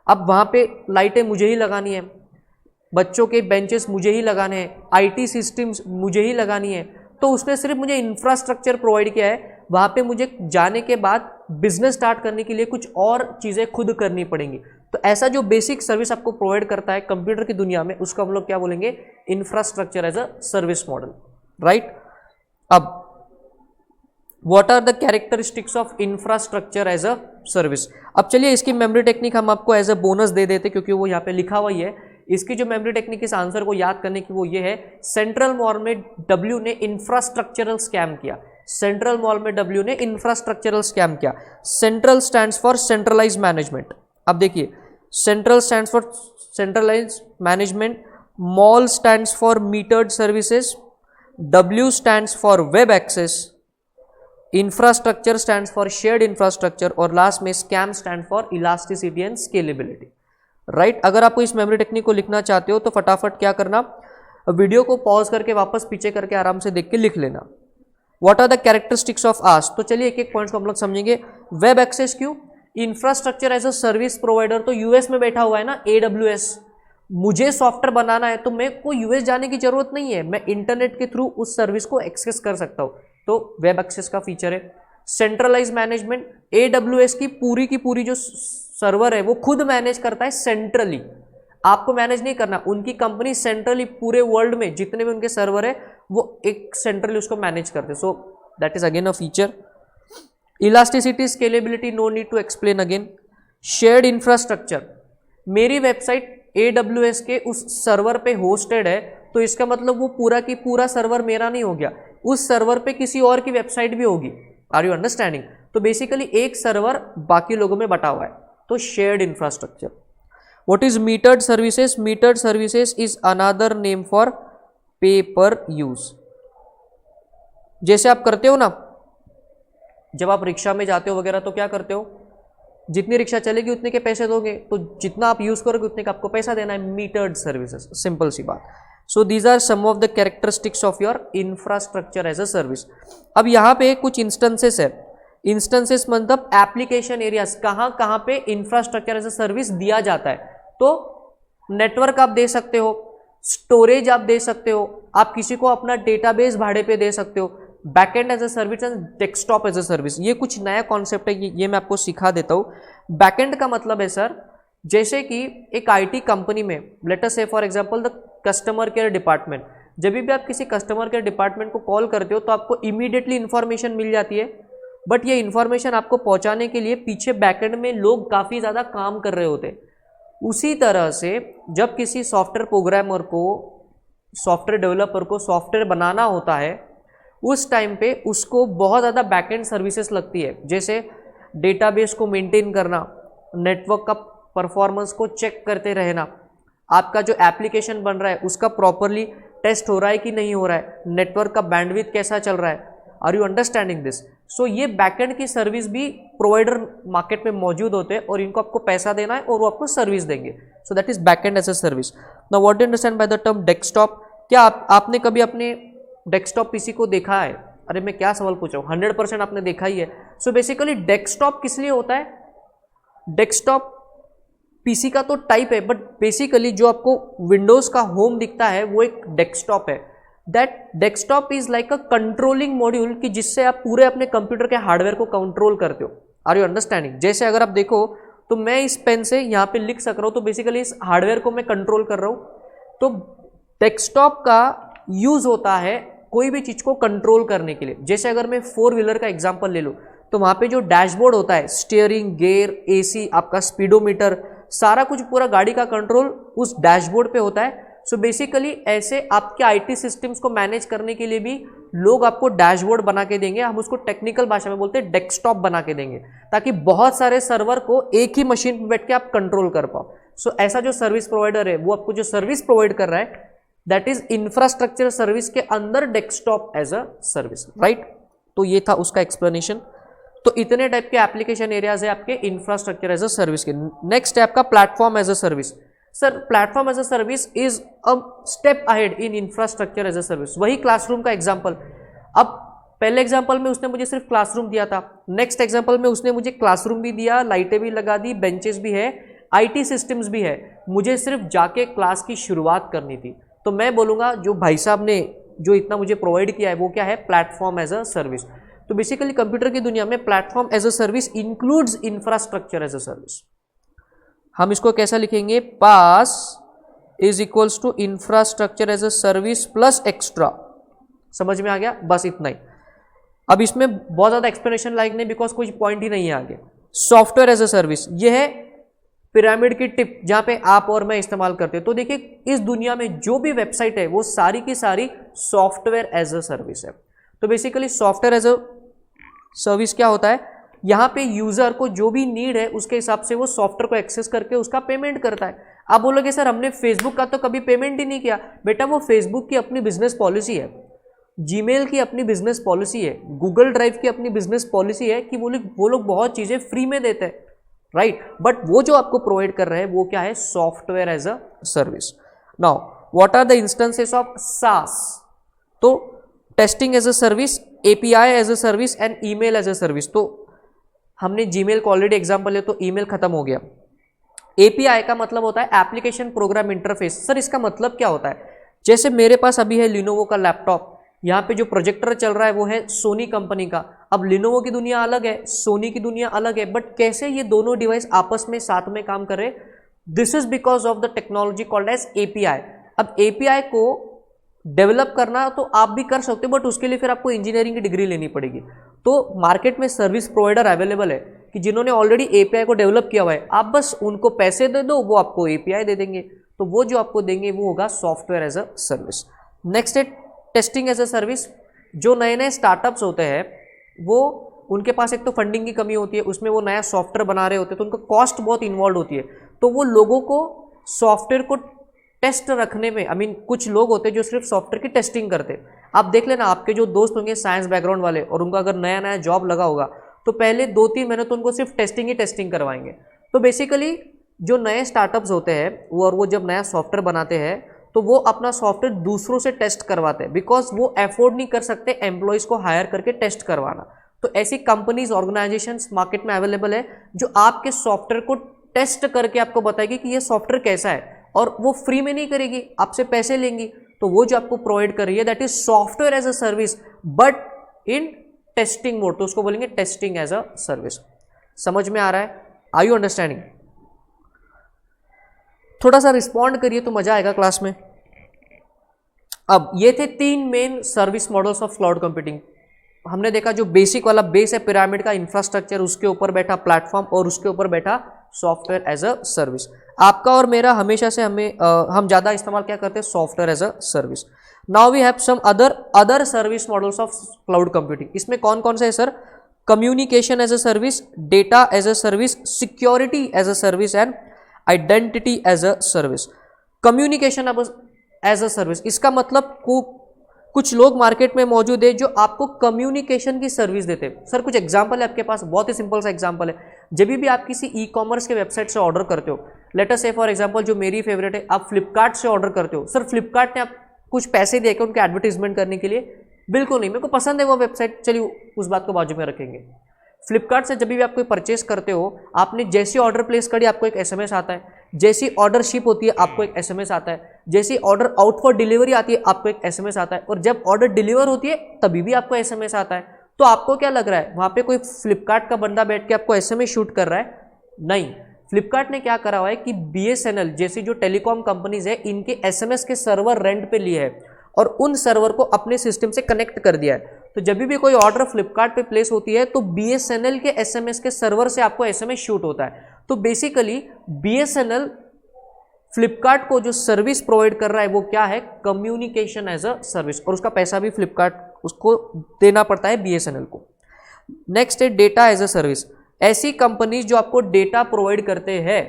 अब वहां पे लाइटें मुझे ही लगानी है, बच्चों के बेंचेस मुझे ही लगाने हैं, आईटी सिस्टम्स मुझे ही लगानी है, तो उसने सिर्फ मुझे इंफ्रास्ट्रक्चर प्रोवाइड किया है। वहां पे मुझे जाने के बाद बिजनेस स्टार्ट करने के लिए कुछ और चीजें खुद करनी पड़ेंगी। तो ऐसा जो बेसिक सर्विस आपको प्रोवाइड करता है कंप्यूटर की दुनिया में, उसको हम लोग क्या बोलेंगे? Infrastructure as a service model, right? अब what are the characteristics of infrastructure as a service? अब चलिए इसकी मेमोरी टेक्निक हम आपको एज अ बोनस दे देते क्योंकि वो यहाँ पे लिखा हुआ ही है। इसकी जो मेमोरी टेक्निक इस आंसर को याद करने की वो ये है, सेंट्रल मॉल में डब्ल्यू ने इंफ्रास्ट्रक्चरल स्कैम किया। सेंट्रल मॉल में डब्ल्यू ने इंफ्रास्ट्रक्चरल स्कैम किया। Central stands for centralize management. अब देखिए, central stands for centralize management, mall stands for metered services, W stands for web access, infrastructure stands for shared infrastructure, और last में scam stand for elasticity and scalability, right? अगर आपको इस memory technique को लिखना चाहते हो तो फटाफट क्या करना, वीडियो को पॉज करके वापस पीछे करके आराम से देख के लिख लेना। What are the characteristics of IaaS? तो चलिए एक एक पॉइंट्स को हम लोग समझेंगे। वेब एक्सेस क्यों? Infrastructure as a service provider तो यूएस में बैठा हुआ है ना, AWS। मुझे सॉफ्टवेयर बनाना है तो मेरे को यूएस जाने की जरूरत नहीं है, मैं इंटरनेट के थ्रू उस सर्विस को एक्सेस कर सकता हूँ, तो वेब एक्सेस का फीचर है। सेंट्रलाइज मैनेजमेंट, AWS की पूरी जो सर्वर है वो खुद मैनेज करता है सेंट्रली, आपको मैनेज नहीं करना। उनकी कंपनी सेंट्रली पूरे वर्ल्ड में जितने भी उनके सर्वर है वो एक सेंट्रली उसको मैनेज करते, so that is again a feature. Elasticity, scalability, no need to explain again. Shared infrastructure, मेरी वेबसाइट AWS के उस सर्वर पे होस्टेड है, तो इसका मतलब वो पूरा की पूरा सर्वर मेरा नहीं हो गया, उस सर्वर पे किसी और की वेबसाइट भी होगी। Are you understanding? तो बेसिकली एक सर्वर बाकी लोगों में बटा हुआ है, तो shared infrastructure. What is metered services? Metered services is another name for pay per use. जैसे आप करते हो ना, जब आप रिक्शा में जाते हो वगैरह तो क्या करते हो, जितनी रिक्शा चलेगी उतने के पैसे दोगे, तो जितना आप यूज करोगे उतने का आपको पैसा देना है। मीटर्ड सर्विसेज, सिंपल सी बात। So these are some of the characteristics of your infrastructure as a service. अब यहाँ पे कुछ इंस्टेंसेस है, इंस्टेंसेस मतलब एप्लीकेशन एरियाज, कहाँ कहाँ पे इंफ्रास्ट्रक्चर एज अ सर्विस दिया जाता है। तो नेटवर्क आप दे सकते हो, स्टोरेज आप दे सकते हो, आप किसी को अपना डेटाबेस भाड़े पे दे सकते हो, backend as a service and desktop as a service. ये कुछ नया कॉन्सेप्ट है, ये मैं आपको सिखा देता हूँ। बैकएंड का मतलब है सर, जैसे कि एक आईटी कंपनी में, late us say for example the customer care department, जब भी आप किसी कस्टमर केयर डिपार्टमेंट को कॉल करते हो तो आपको इमीडिएटली इंफॉर्मेशन मिल जाती है, बट ये इंफॉर्मेशन आपको पहुंचाने के लिए पीछे बैकएंड में लोग काफ़ी ज़्यादा काम कर रहे होते। उसी तरह से जब किसी सॉफ्टवेयर प्रोग्रामर को, सॉफ्टवेयर डेवलपर को सॉफ्टवेयर बनाना होता है, उस टाइम पे उसको बहुत ज़्यादा बैकएंड सर्विसेज लगती है, जैसे डेटाबेस को मेंटेन करना, नेटवर्क का परफॉर्मेंस को चेक करते रहना, आपका जो एप्लीकेशन बन रहा है उसका प्रॉपरली टेस्ट हो रहा है कि नहीं हो रहा है, नेटवर्क का बैंडविड्थ कैसा चल रहा है। Are you understanding this? So ये बैकएंड की सर्विस भी प्रोवाइडर मार्केट में मौजूद होते हैं और इनको आपको पैसा देना है और वो आपको सर्विस देंगे। So that is backend as a service. Now what do you understand by the term desktop? क्या आपने कभी अपने डेस्कटॉप पीसी को देखा है? अरे मैं क्या सवाल पूछ रहा हूँ, 100% आपने देखा ही है। सो बेसिकली डेस्कटॉप किस लिए होता है? डेस्कटॉप पीसी का तो टाइप है, बट बेसिकली जो आपको विंडोज का होम दिखता है वो एक डेस्कटॉप है। That desktop is like a controlling module कि जिससे आप पूरे अपने कंप्यूटर के हार्डवेयर को कंट्रोल करते हो। Are you understanding? जैसे अगर आप देखो तो मैं इस पेन से यहाँ पे लिख सक रहा हूँ, तो बेसिकली इस हार्डवेयर को मैं कंट्रोल कर रहा हूँ। तो डेस्कटॉप का यूज होता है कोई भी चीज को कंट्रोल करने के लिए। जैसे अगर मैं 4 व्हीलर का एग्जांपल ले लूँ तो वहाँ पे जो डैशबोर्ड होता है, स्टीयरिंग, गियर, एसी, आपका स्पीडोमीटर, सारा कुछ पूरा गाड़ी का कंट्रोल उस डैशबोर्ड पे होता है। सो बेसिकली ऐसे आपके आईटी सिस्टम्स को मैनेज करने के लिए भी लोग आपको डैशबोर्ड बना के देंगे, हम उसको टेक्निकल भाषा में बोलते हैं डेस्कटॉप बना के देंगे, ताकि बहुत सारे सर्वर को एक ही मशीन पर बैठ के आप कंट्रोल कर पाओ। सो ऐसा जो सर्विस प्रोवाइडर है वो आपको जो सर्विस प्रोवाइड कर रहा है दैट इज इंफ्रास्ट्रक्चर सर्विस के अंदर desktop as a service, right? तो ये था उसका एक्सप्लेनेशन। तो इतने टाइप के एप्लीकेशन एरियाज है आपके इंफ्रास्ट्रक्चर एज अ सर्विस के। नेक्स्ट है आपका platform as a service. Sir platform as a service is a step ahead in infrastructure as a service. वही क्लासरूम का एग्जांपल। अब पहले एग्जांपल में उसने मुझे सिर्फ क्लासरूम दिया था, नेक्स्ट एग्जांपल में उसने मुझे क्लासरूम भी दिया, लाइटें भी लगा दी, बेंचेस भी है, आईटी सिस्टम्स भी है, मुझे सिर्फ जाके क्लास की शुरुआत करनी थी। तो मैं बोलूँगा जो भाई साहब ने जो इतना मुझे प्रोवाइड किया है वो क्या है? Platform as a service. तो बेसिकली कंप्यूटर की दुनिया में platform as a service includes infrastructure as a service. हम इसको कैसा लिखेंगे? PaaS is equals to infrastructure as a service plus extra. समझ में आ गया? बस इतना ही। अब इसमें बहुत ज्यादा एक्सप्लेनेशन लायक नहीं, बिकॉज कोई पॉइंट ही नहीं है आगे। सॉफ्टवेयर एज अ सर्विस, यह है पिरामिड की टिप जहां पे आप और मैं इस्तेमाल करते हैं। तो देखिए इस दुनिया में जो भी वेबसाइट है वो सारी की सारी सॉफ्टवेयर एज अ सर्विस है। तो basically software as a service क्या होता है? यहाँ पे यूजर को जो भी नीड है उसके हिसाब से वो सॉफ्टवेयर को एक्सेस करके उसका पेमेंट करता है। आप बोलोगे सर हमने फेसबुक का तो कभी पेमेंट ही नहीं किया। बेटा वो फेसबुक की अपनी बिजनेस पॉलिसी है, जीमेल की अपनी बिजनेस पॉलिसी है, गूगल ड्राइव की अपनी बिजनेस पॉलिसी है कि वो लोग बहुत चीजें फ्री में देते हैं, राइट? बट वो जो आपको प्रोवाइड कर रहे हैं वो क्या है? Software as a service. Now what are the instances of SaaS? तो testing as a service, API as a service and email as a service. तो हमने जीमेल को ऑलरेडी एग्जांपल ले तो ईमेल खत्म हो गया। एपीआई का मतलब होता है एप्लीकेशन प्रोग्राम इंटरफेस। सर इसका मतलब क्या होता है? जैसे मेरे पास अभी है लिनोवो का लैपटॉप, यहाँ पे जो प्रोजेक्टर चल रहा है वो है सोनी कंपनी का। अब लिनोवो की दुनिया अलग है, सोनी की दुनिया अलग है, बट कैसे ये दोनों डिवाइस आपस में साथ में काम कर रहे? This is because of the technology called as API. अब एपीआई को डेवलप करना तो आप भी कर सकते हो, बट उसके लिए फिर आपको इंजीनियरिंग की डिग्री लेनी पड़ेगी। तो मार्केट में सर्विस प्रोवाइडर अवेलेबल है कि जिन्होंने ऑलरेडी एपीआई को डेवलप किया हुआ है, आप बस उनको पैसे दे दो, वो आपको एपीआई दे देंगे। तो वो जो आपको देंगे वो होगा software as a service. Next है टेस्टिंग एज अ सर्विस। जो नए नए स्टार्टअप्स होते हैं वो उनके पास एक तो फंडिंग की कमी होती है, उसमें वो नया सॉफ्टवेयर बना रहे होते हैं तो उनको कॉस्ट बहुत इन्वॉल्व होती है। तो वो लोगों को सॉफ्टवेयर को टेस्ट रखने में, आई मीन कुछ लोग होते हैं जो सिर्फ सॉफ्टवेयर की टेस्टिंग करते हैं। आप देख लेना आपके जो दोस्त होंगे साइंस बैकग्राउंड वाले और उनका अगर नया नया जॉब लगा होगा तो पहले 2-3 महीने तो उनको सिर्फ टेस्टिंग ही टेस्टिंग करवाएंगे। तो बेसिकली जो नए स्टार्टअप्स होते हैं वो जब नया सॉफ्टवेयर बनाते हैं तो वो अपना सॉफ्टवेयर दूसरों से टेस्ट करवाते हैं, बिकॉज वो अफोर्ड नहीं कर सकते एम्प्लॉयज़ को हायर करके टेस्ट करवाना। तो ऐसी कंपनीज ऑर्गेनाइजेशंस मार्केट में अवेलेबल है जो आपके सॉफ्टवेयर को टेस्ट करके आपको बताएगी कि ये सॉफ्टवेयर कैसा है, और वो फ्री में नहीं करेगी, आपसे पैसे लेंगी। तो वो जो आपको प्रोवाइड कर रही है that is software as a service but in testing mode, तो उसको बोलेंगे टेस्टिंग एज अ सर्विस। समझ में आ रहा है? Are you understanding? थोड़ा सा रिस्पॉन्ड करिए तो मजा आएगा क्लास में। अब ये थे 3 main service models of cloud computing. हमने देखा जो बेसिक वाला बेस है पिरामिड का इंफ्रास्ट्रक्चर, उसके ऊपर बैठा प्लेटफॉर्म और उसके ऊपर बैठा सॉफ्टवेयर एज अ सर्विस। आपका और मेरा हमेशा से हम ज़्यादा इस्तेमाल क्या करते हैं? Software as a service. Now we have some other service models of cloud computing. इसमें कौन कौन से है sir? Communication as a service, data as a service, security as a service and identity as a service. Communication as a service, इसका मतलब कुछ लोग market में मौजूद है जो आपको कम्युनिकेशन की सर्विस देते हैं। सर कुछ एग्जांपल है आपके पास? बहुत ही सिंपल सा एग्जांपल है। जब भी आप किसी ई कॉमर्स के वेबसाइट से ऑर्डर करते हो, late us say for example जो मेरी फेवरेट है, आप फ्लिपकार्ट से ऑर्डर करते हो। सर फ्लिपकार्ट ने आप कुछ पैसे देकर उनके एडवर्टीजमेंट करने के लिए? बिल्कुल नहीं, मेरे को पसंद है वो वेबसाइट, चलिए उस बात को बाजू में रखेंगे। फ्लिपकार्ट से जब भी आप कोई परचेस करते हो, आपने जैसी ऑर्डर प्लेस करी आपको एक एसएमएस आता है, जैसी ऑर्डर शिप होती है आपको एक एसएमएस आता है, जैसी ऑर्डर आउट फॉर डिलीवरी आती है आपको एक एसएमएस आता है, और जब ऑर्डर डिलीवर होती है तभी भी आपको एसएमएस आता है। तो आपको क्या लग रहा है, वहां पे कोई फ्लिपकार्ट का बंदा बैठ के आपको एसएमएस शूट कर रहा है? नहीं, फ्लिपकार्ट ने क्या करा हुआ है कि बीएसएनएल जैसी जो टेलीकॉम कंपनीज है, इनके एसएमएस के सर्वर रेंट पे लिए है और उन सर्वर को अपने सिस्टम से कनेक्ट कर दिया है। तो जब भी कोई ऑर्डर फ्लिपकार्ट पे प्लेस होती है तो बीएसएनएल के एसएमएस के सर्वर से आपको एसएमएस शूट होता है। तो बेसिकली बीएसएनएल फ्लिपकार्ट को जो सर्विस प्रोवाइड कर रहा है वो क्या है? कम्युनिकेशन एज अ सर्विस, और उसका पैसा भी फ्लिपकार्ट उसको देना पड़ता है बीएसएनएल को। नेक्स्ट है डेटा एज अ सर्विस। ऐसी कंपनीज जो आपको डेटा प्रोवाइड करते हैं।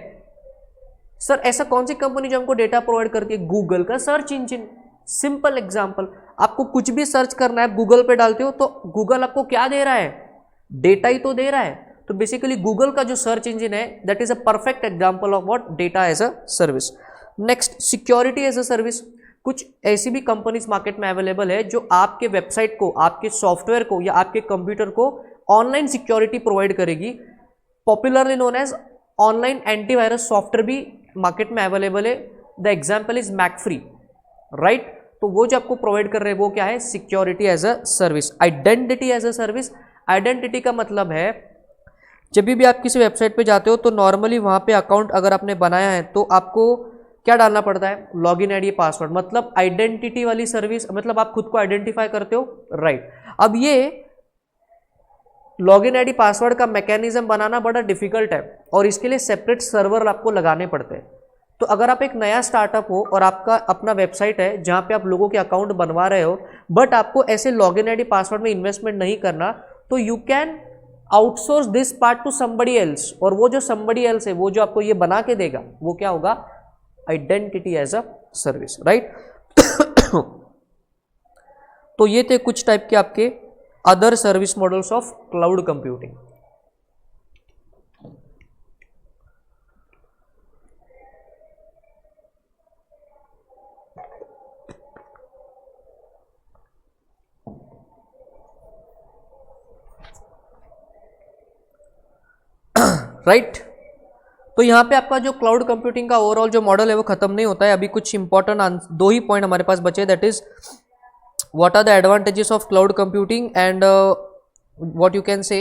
सर ऐसा कौन सी कंपनी जो हमको डेटा प्रोवाइड करती है? गूगल का सर्च इंजन। सिंपल एग्जांपल, आपको कुछ भी सर्च करना है, गूगल पे डालते हो तो गूगल आपको क्या दे रहा है? डेटा ही तो दे रहा है। तो बेसिकली गूगल का जो सर्च इंजन है that is a perfect example of what? Data as a service. Next, security as a service. कुछ ऐसी भी कंपनीज मार्केट में अवेलेबल है जो आपके वेबसाइट को, आपके सॉफ्टवेयर को या आपके कंप्यूटर को ऑनलाइन सिक्योरिटी प्रोवाइड करेगी। Popularly known as online antivirus software भी मार्केट में अवेलेबल है। The example is McAfee, right? तो वो जो आपको प्रोवाइड कर रहे हैं वो क्या है? Security as a service. Identity as a service. Identity का मतलब है जब भी आप किसी वेबसाइट पे जाते हो तो नॉर्मली वहां पे अकाउंट अगर आपने बनाया है तो आपको क्या डालना पड़ता है? लॉगिन आईडी, पासवर्ड, मतलब आइडेंटिटी वाली सर्विस, मतलब आप खुद को आइडेंटिफाई करते हो, राइट? अब ये लॉगिन आईडी पासवर्ड का मैकेनिज्म बनाना बड़ा डिफिकल्ट है और इसके लिए सेपरेट सर्वर आपको लगाने पड़ते हैं। तो अगर आप एक नया स्टार्टअप हो और आपका अपना वेबसाइट है जहां पे आप लोगों के अकाउंट बनवा रहे हो, बट आपको ऐसे लॉगिन आईडी पासवर्ड में इन्वेस्टमेंट नहीं करना, तो you can outsource this part two somebody else. और वो जो समबडी एल्स है वो जो आपको ये बना के देगा वो क्या होगा? Identity as a service, right? तो ये थे कुछ टाइप के आपके other service models of cloud computing. Right? तो यहां पे आपका जो क्लाउड कंप्यूटिंग का ओवरऑल जो मॉडल है वो खत्म नहीं होता है। अभी कुछ इंपॉर्टेंट दो ही पॉइंट हमारे पास बचे, that is what are the advantages of cloud computing and what you can say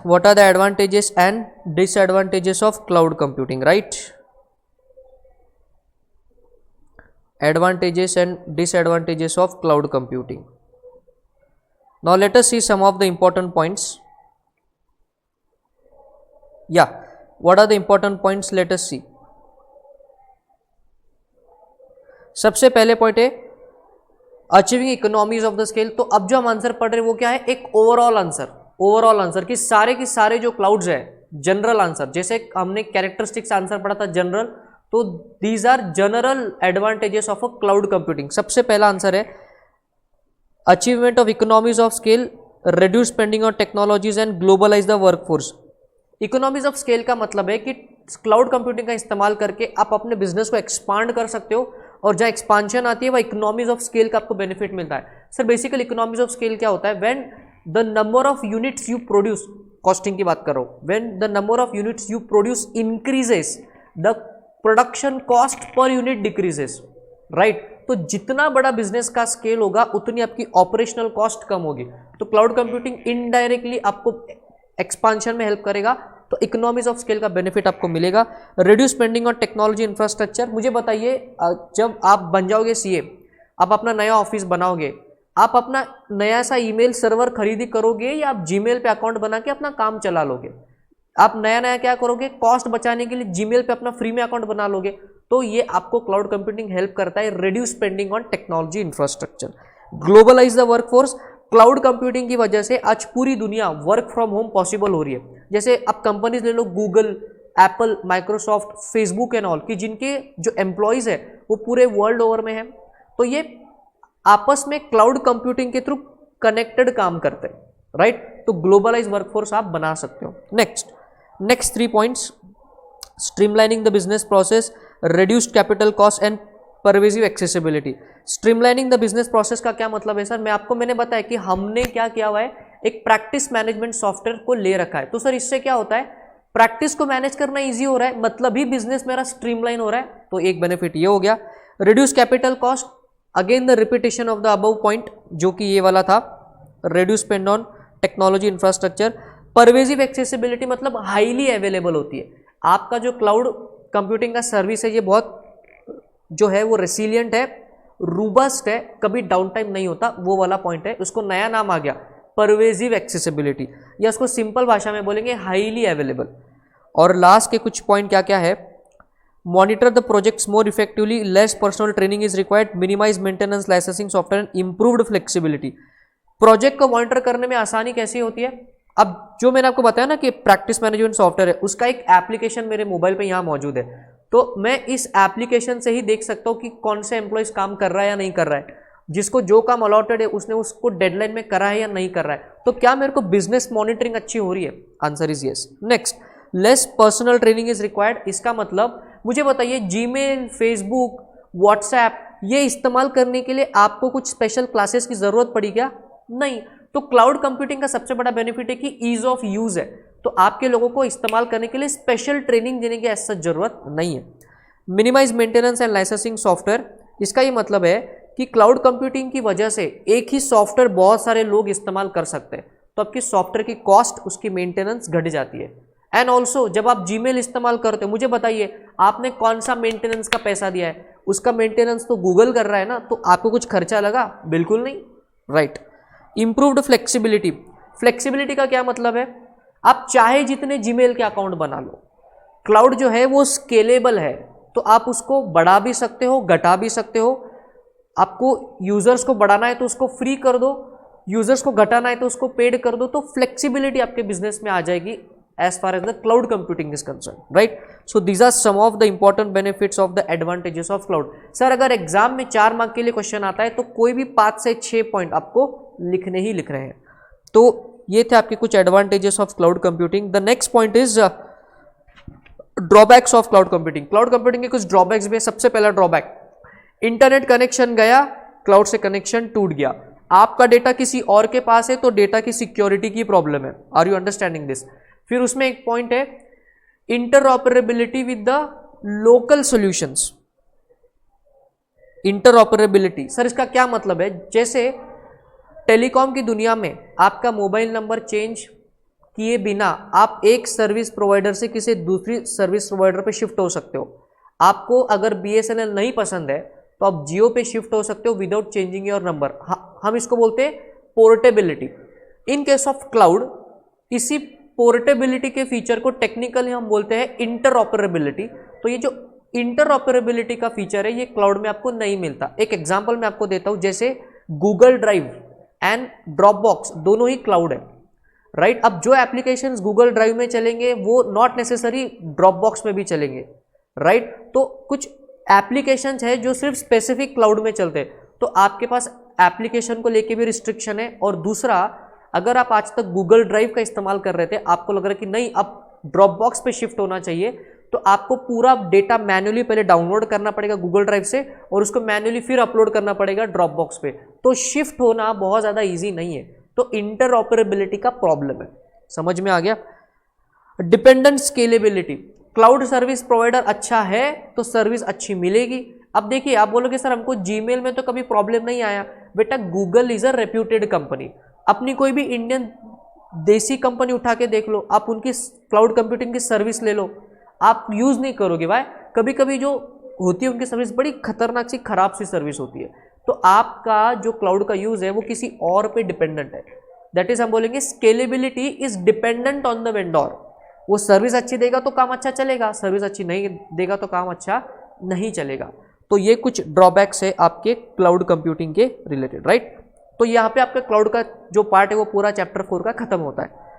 what are the advantages and disadvantages of cloud computing, right? Advantages and disadvantages of cloud computing. Now let us see some of the important points. Yeah, what are the important points? Let us see. सबसे पहले point है achieving economies of the scale. तो अब जो हम answer पढ़ रहे हैं वो क्या है? एक ओवरऑल आंसर कि सारे जो क्लाउड्स है, जनरल आंसर। जैसे हमने कैरेक्टरिस्टिक्स आंसर पढ़ा था जनरल, तो these are general advantages of a cloud computing. सबसे पहला आंसर है achievement of economies of scale, reduce spending on technologies and globalize the workforce. Economies of scale का मतलब है कि क्लाउड कंप्यूटिंग का इस्तेमाल करके आप अपने बिजनेस को एक्सपांड कर सकते हो, और जहां एक्सपांशन आती है वह इकोनॉमीज ऑफ स्केल का आपको बेनिफिट मिलता है। Sir basically economies of scale क्या होता है? When the number of units you produce, costing की बात करो, when the number of units you produce increases the production cost per unit decreases, right? तो जितना बड़ा बिजनेस का स्केल होगा उतनी आपकी ऑपरेशनल कॉस्ट कम होगी। तो क्लाउड कंप्यूटिंग इनडायरेक्टली आपको एक्सपांशन में हेल्प करेगा, तो इकोनॉमीज ऑफ स्केल का बेनिफिट आपको मिलेगा। Reduce spending on technology infrastructure. मुझे बताइए, जब आप बन जाओगे सीए, आप अपना नया ऑफिस बनाओगे, आप अपना नया सा ईमेल सर्वर खरीदी करोगे या आप जीमेल पे अकाउंट बना के अपना काम चला लोगे? आप नया क्या करोगे? कॉस्ट बचाने के लिए जीमेल पे अपना फ्री में अकाउंट बना लोगे। तो ये आपको क्लाउड कंप्यूटिंग हेल्प करता है reduce spending on technology infrastructure, globalize the workforce. Cloud computing की वजह से आज पूरी दुनिया वर्क फ्रॉम होम पॉसिबल हो रही है। जैसे अब कंपनीज ले लो, Google, Apple, Microsoft, Facebook and all, कि जिनके जो एम्प्लॉयज है वो पूरे वर्ल्ड ओवर में है, तो ये आपस में क्लाउड कंप्यूटिंग के थ्रू कनेक्टेड काम करते हैं, राइट। तो ग्लोबलाइज वर्कफोर्स आप बना सकते हो। Next 3 points, streamlining the business process, reduced capital cost and pervasive accessibility. Streamlining the business process का क्या मतलब है सर? मैंने बताया कि हमने क्या किया हुआ है, एक प्रैक्टिस मैनेजमेंट सॉफ्टवेयर को ले रखा है। तो सर इससे क्या होता है, प्रैक्टिस को मैनेज करना इजी हो रहा है, मतलब ही बिजनेस मेरा स्ट्रीमलाइन हो रहा है। तो एक बेनिफिट ये हो गया। Reduce capital cost, again the repetition of the above point, जो कि ये वाला था, reduce spend on technology infrastructure. Pervasive accessibility मतलब हाईली अवेलेबल होती है। आपका जो क्लाउड कंप्यूटिंग का सर्विस है ये बहुत जो है वो रेसिलियंट है, रूबस्ट है, कभी डाउन टाइम नहीं होता, वो वाला पॉइंट है। उसको नया नाम आ गया परवेजिव एक्सेसिबिलिटी, या उसको सिंपल भाषा में बोलेंगे हाईली अवेलेबल। और लास्ट के कुछ पॉइंट क्या क्या है, monitor the projects more effectively, less personnel training is required, minimize maintenance, licensing software and improved flexibility. Project को मॉनिटर करने में आसानी कैसी होती है? अब जो मैंने आपको बताया ना कि प्रैक्टिस मैनेजमेंट सॉफ्टवेयर है, उसका एक एप्लीकेशन मेरे मोबाइल पे यहाँ मौजूद है, तो मैं इस एप्लीकेशन से ही देख सकता हूँ कि कौन से एम्प्लॉयज काम कर रहा है या नहीं कर रहा है, जिसको जो काम अलॉटेड है उसने उसको डेडलाइन में करा है या नहीं कर रहा है। तो क्या मेरे को बिजनेस मॉनिटरिंग अच्छी हो रही है? Answer is yes. Next, less personnel training is required. इसका मतलब मुझे बताइए, जीमेल, फेसबुक, व्हाट्सएप, ये इस्तेमाल करने के लिए आपको कुछ स्पेशल क्लासेस की जरूरत पड़ी क्या? नहीं। तो क्लाउड कंप्यूटिंग का सबसे बड़ा बेनिफिट है कि ईज ऑफ यूज है, तो आपके लोगों को इस्तेमाल करने के लिए स्पेशल ट्रेनिंग देने की ऐसा जरूरत नहीं है। Minimize maintenance and licensing software, इसका ये मतलब है कि क्लाउड कंप्यूटिंग की वजह से एक ही सॉफ्टवेयर बहुत सारे लोग इस्तेमाल कर सकते हैं, तो आपकी सॉफ्टवेयर की कॉस्ट, उसकी मेंटेनेंस घट जाती है। एंड ऑल्सो जब आप जीमेल इस्तेमाल करते हो, मुझे बताइए आपने कौन सा मेंटेनेंस का पैसा दिया है? उसका मेंटेनेंस तो गूगल कर रहा है ना, तो आपको कुछ खर्चा लगा? बिल्कुल नहीं, राइट। इंप्रूव्ड फ्लेक्सिबिलिटी, फ्लेक्सिबिलिटी का क्या मतलब है? आप चाहे जितने जीमेल के अकाउंट बना लो, क्लाउड जो है वो स्केलेबल है, तो आप उसको बढ़ा भी सकते हो, घटा भी सकते हो। आपको यूजर्स को बढ़ाना है तो उसको फ्री कर दो, यूजर्स को घटाना है तो उसको पेड कर दो, तो फ्लेक्सिबिलिटी आपके बिजनेस में आ जाएगी as far as the cloud computing is concerned, right? So these are some of the important benefits of the advantages of cloud. Sir अगर एग्जाम में 4 मार्क के लिए क्वेश्चन आता है तो कोई भी 5 से 6 पॉइंट आपको लिखने ही लिख रहे हैं। तो ये थे आपके कुछ advantages of cloud computing. The next point is drawbacks of cloud computing. Cloud computing के कुछ ड्रॉबैक्स भी है। सबसे पहला ड्रॉबैक, इंटरनेट कनेक्शन गया, क्लाउड से कनेक्शन टूट गया, आपका डेटा किसी और के पास है तो डेटा की सिक्योरिटी की प्रॉब्लम है। Are you understanding this? फिर उसमें एक पॉइंट है interoperability with the local solutions. Interoperability, sir इसका क्या मतलब है? जैसे टेलीकॉम की दुनिया में आपका मोबाइल नंबर चेंज किए बिना आप एक सर्विस प्रोवाइडर से किसी दूसरी सर्विस प्रोवाइडर पे शिफ्ट हो सकते हो। आपको अगर BSNL नहीं पसंद है तो आप जियो पे शिफ्ट हो सकते हो विदाउट चेंजिंग योर नंबर। हम इसको बोलते हैं portability. In case of cloud, इसी पोर्टेबिलिटी के फीचर को टेक्निकली हम बोलते हैं इंटरऑपरेबिलिटी। तो ये जो इंटरऑपरेबिलिटी का फीचर है ये क्लाउड में आपको नहीं मिलता। एक एग्जांपल मैं आपको देता हूं, जैसे गूगल ड्राइव एंड ड्रॉपबॉक्स दोनों ही क्लाउड है, राइट? अब जो एप्लीकेशंस गूगल ड्राइव में चलेंगे वो नॉट नेसेसरी ड्रॉपबॉक्स में भी चलेंगे, राइट? तो कुछ एप्लीकेशंस है जो सिर्फ स्पेसिफिक क्लाउड में चलते हैं, तो आपके पास एप्लीकेशन को लेके भी रिस्ट्रिक्शन है। और दूसरा, अगर आप आज तक गूगल ड्राइव का इस्तेमाल कर रहे थे, आपको लग रहा है कि नहीं अब ड्रॉपबॉक्स पे शिफ्ट होना चाहिए, तो आपको पूरा डेटा मैन्युअली पहले डाउनलोड करना पड़ेगा गूगल ड्राइव से और उसको मैन्युअली फिर अपलोड करना पड़ेगा ड्रॉपबॉक्स पे। तो शिफ्ट होना बहुत ज़्यादा ईजी नहीं है, तो इंटरऑपरेबिलिटी का प्रॉब्लम है। समझ में आ गया? Dependent scalability, cloud service provider अच्छा है तो सर्विस अच्छी मिलेगी। अब देखिए, आप बोलोगे सर हमको जीमेल में तो कभी प्रॉब्लम नहीं आया। बेटा, Google is a reputed company. अपनी कोई भी इंडियन देसी कंपनी उठा के देख लो, आप उनकी क्लाउड कंप्यूटिंग की सर्विस ले लो, आप यूज नहीं करोगे। भाई कभी कभी जो होती है उनकी सर्विस बड़ी खतरनाक सी खराब सी सर्विस होती है, तो आपका जो क्लाउड का यूज है वो किसी और पे डिपेंडेंट है। दैट इज हम बोलेंगे scalability is dependent on the vendor. वो सर्विस अच्छी देगा तो काम अच्छा चलेगा, सर्विस अच्छी नहीं देगा तो काम अच्छा नहीं चलेगा। तो ये कुछ ड्रॉबैक्स है आपके क्लाउड कंप्यूटिंग के रिलेटेड, राइट। तो यहाँ पे आपका क्लाउड का जो पार्ट है वो पूरा चैप्टर 4 का खत्म होता है।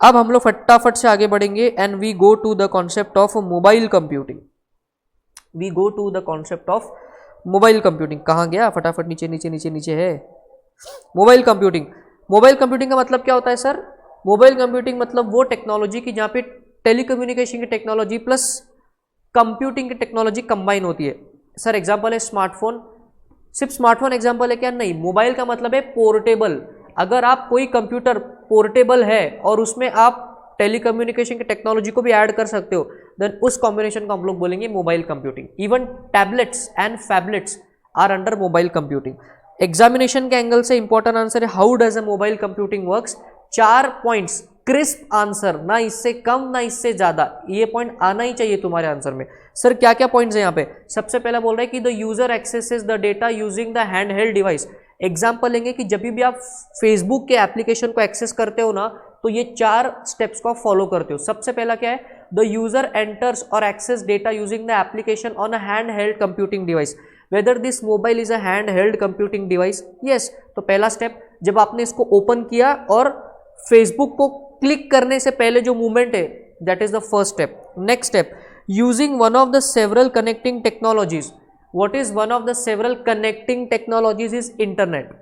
अब हम लोग फटाफट से आगे बढ़ेंगे and we go to the concept of mobile computing. We go to the concept of mobile computing. कहाँ गया, फटाफट नीचे नीचे नीचे नीचे है। Mobile computing. मोबाइल कंप्यूटिंग का मतलब क्या होता है सर? मोबाइल कंप्यूटिंग मतलब वो टेक्नोलॉजी की जहाँ पे टेलीकम्युनिकेशन की टेक्नोलॉजी प्लस कंप्यूटिंग की टेक्नोलॉजी कंबाइन होती है। सर एग्जांपल है स्मार्टफोन। सिर्फ स्मार्टफोन एग्जांपल है क्या? नहीं। मोबाइल का मतलब है पोर्टेबल। अगर आप कोई कंप्यूटर पोर्टेबल है और उसमें आप टेलीकम्युनिकेशन की टेक्नोलॉजी को भी ऐड कर सकते हो, देन उस कॉम्बिनेशन को हम लोग बोलेंगे mobile computing. Even tablets and phablets are under mobile computing. Examination के एंगल से इंपॉर्टेंट आंसर है how does a mobile computing works. 4 points, crisp answer, ना इससे कम ना इससे ज्यादा, ये पॉइंट आना ही चाहिए तुम्हारे आंसर में। सर क्या क्या पॉइंट्स है यहाँ पे? सबसे पहला बोल रहा है कि the user axes the data using the hand held device. Example लेंगे कि जब भी आप फेसबुक के एप्लीकेशन को एक्सेस करते हो ना, तो ये 4 स्टेप्स को आप फॉलो करते हो। सबसे पहला क्या है? The user enters or access data using the application on a hand held computing device. Whether this mobile is a hand held computing device? Yes. तो पहला स्टेप, जब आपने इसको ओपन किया और फेसबुक को क्लिक करने से पहले जो मूवमेंट है, that is the first step. Next step, using one of the several connecting technologies. What is one of the several connecting technologies is internet.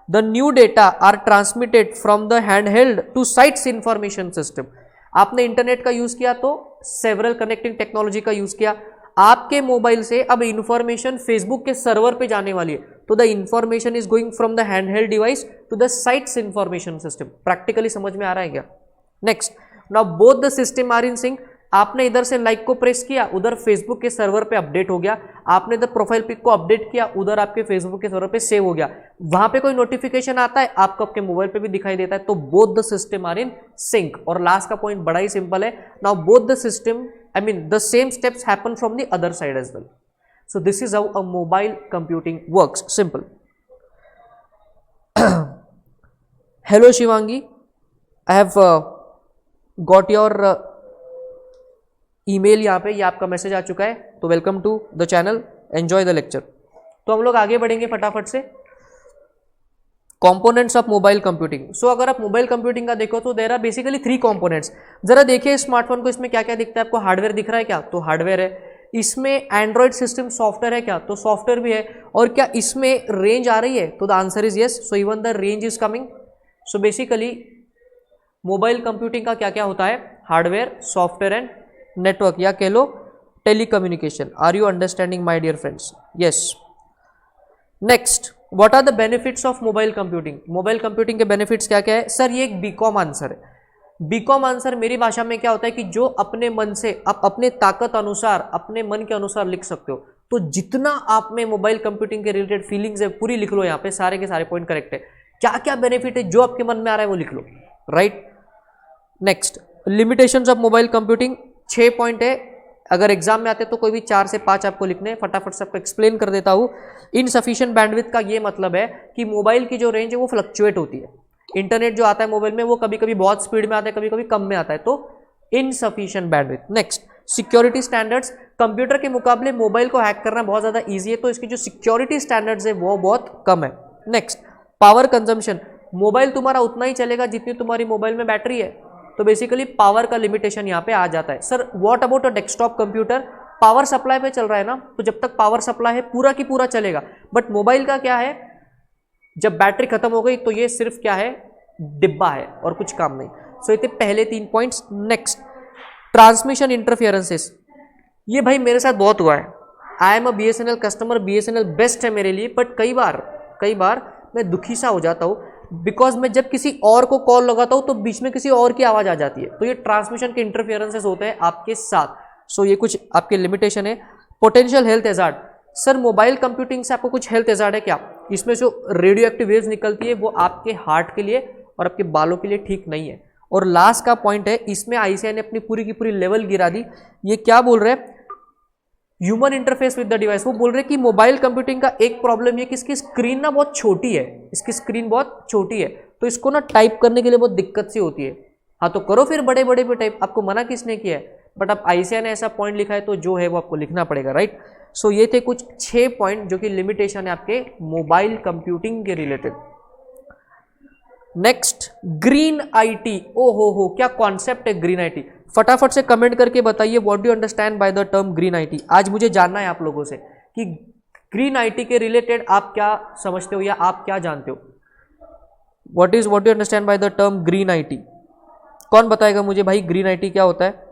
The new data are transmitted from the handheld to sites information system. आपने internet का use किया तो several connecting technology का use किया। आपके mobile से अब information Facebook के सर्वर पे जाने वाली है, तो the information is going from the handheld device to the sites information system. Practically समझ में आ रहा है क्या? Next, now both the system are in sync. आपने इधर से लाइक को प्रेस किया, उधर फेसबुक के सर्वर पे अपडेट हो गया। आपने इधर प्रोफाइल पिक को अपडेट किया, उधर आपके फेसबुक के सर्वर पे सेव हो गया। वहां पे कोई नोटिफिकेशन आता है, आपको आपके मोबाइल पे भी दिखाई देता है। तो both the system are in sync. और लास्ट का पॉइंट बड़ा ही सिंपल है। Now both the system, I mean the same steps happen from the other side as well. So this is how a mobile computing works. Simple. Hello Shivangi, I have got your email. यहाँ पे ये आपका message आ चुका है, तो welcome to the channel, enjoy the lecture. तो हम लोग आगे बढ़ेंगे फटाफट से। Components of mobile computing. So अगर आप मोबाइल कंप्यूटिंग का देखो तो देयर आर बेसिकली 3 कंपोनेंट्स। जरा देखिए स्मार्टफोन को, इसमें क्या क्या दिखता है आपको? हार्डवेयर दिख रहा है क्या? तो हार्डवेयर है। इसमें एंड्रॉइड सिस्टम सॉफ्टवेयर है क्या? तो सॉफ्टवेयर भी है। और क्या इसमें रेंज आ रही है? तो the answer is yes. So even the range is coming. So basically mobile computing का क्या क्या होता है? हार्डवेयर, सॉफ्टवेयर एंड नेटवर्क, या कह लो telecommunication. Are you understanding my dear friends? Yes. Next, what are the benefits of mobile computing? Mobile computing के benefits क्या क्या है? सर ये एक बीकॉम आंसर है। बीकॉम आंसर मेरी भाषा में क्या होता है कि जो अपने मन से आप अपने ताकत अनुसार, अपने मन के अनुसार लिख सकते हो। तो जितना आप में मोबाइल कंप्यूटिंग के रिलेटेड फीलिंग्स है पूरी लिख लो। यहाँ पे सारे के सारे पॉइंट करेक्ट है। क्या क्या बेनिफिट है जो आपके मन में आ रहा है वो लिख लो, right. Next, limitations of mobile computing. 6 point है। अगर एग्जाम में आते तो कोई भी 4 से 5 आपको लिखने हैं। फटाफट से आपको एक्सप्लेन कर देता हूँ। इनसफिशिएंट बैंडविड्थ का ये मतलब है कि मोबाइल की जो रेंज है वो फ्लक्चुएट होती है। इंटरनेट जो आता है मोबाइल में वो कभी कभी बहुत स्पीड में आता है, कभी कभी कम में आता है, तो insufficient bandwidth. Next, security standards. Computer के मुकाबले मोबाइल को हैक करना बहुत ज़्यादा ईजी है, तो इसकी जो सिक्योरिटी स्टैंडर्ड्स है वो बहुत कम है। Next, power consumption. मोबाइल तुम्हारा उतना ही चलेगा जितनी तुम्हारी मोबाइल में बैटरी है, तो बेसिकली पावर का लिमिटेशन यहाँ पे आ जाता है। Sir what about a desktop computer? Power supply पे चल रहा है ना, तो जब तक पावर सप्लाई है पूरा की पूरा चलेगा। बट मोबाइल का क्या है, जब बैटरी खत्म हो गई तो ये सिर्फ क्या है, डिब्बा है और कुछ काम नहीं। सो ये थे पहले 3 पॉइंट्स। Next, transmission इंटरफियरेंसेस। ये भाई मेरे साथ बहुत हुआ है। आई am a BSNL customer, BSNL best है मेरे लिए, बट कई बार मैं दुखी सा हो जाता हूँ, बिकॉज मैं जब किसी और को कॉल लगाता हूँ तो बीच में किसी और की आवाज़ आ जाती है। तो ये ट्रांसमिशन के इंटरफियरेंसेस होते हैं आपके साथ। सो ये कुछ आपके लिमिटेशन है। Potential health hazard. Sir mobile computing से आपको कुछ हेल्थ हैजार्ड है क्या? इसमें जो रेडियो एक्टिव वेव्स निकलती है वो आपके हार्ट के लिए और आपके बालों के लिए ठीक नहीं है। और लास्ट का पॉइंट है, इसमें ICAI ने अपनी पूरी की पूरी लेवल गिरा दी। ये क्या बोल रहे हैं, human interface with the device. वो बोल रहे हैं कि मोबाइल कंप्यूटिंग का एक प्रॉब्लम ये कि इसकी स्क्रीन ना बहुत छोटी है, इसकी स्क्रीन बहुत छोटी है, तो इसको ना टाइप करने के लिए बहुत दिक्कत सी होती है। हाँ तो करो फिर बड़े बड़े पे टाइप, आपको मना किसने किया है? बट अब आईसीएआई ने ऐसा पॉइंट लिखा है तो जो है वो आपको लिखना पड़ेगा, राइट। सो ये थे कुछ 6 पॉइंट जो कि लिमिटेशन है आपके मोबाइल कंप्यूटिंग के रिलेटेड। नेक्स्ट ग्रीन आईटी, ओ हो क्या कॉन्सेप्ट है ग्रीन आईटी। फटाफट से कमेंट करके बताइए what do you understand by the term green IT. आज मुझे जानना है आप लोगों से कि ग्रीन आईटी के रिलेटेड आप क्या समझते हो या आप क्या जानते हो। What do you understand by the term green IT. कौन बताएगा मुझे भाई ग्रीन आईटी क्या होता है,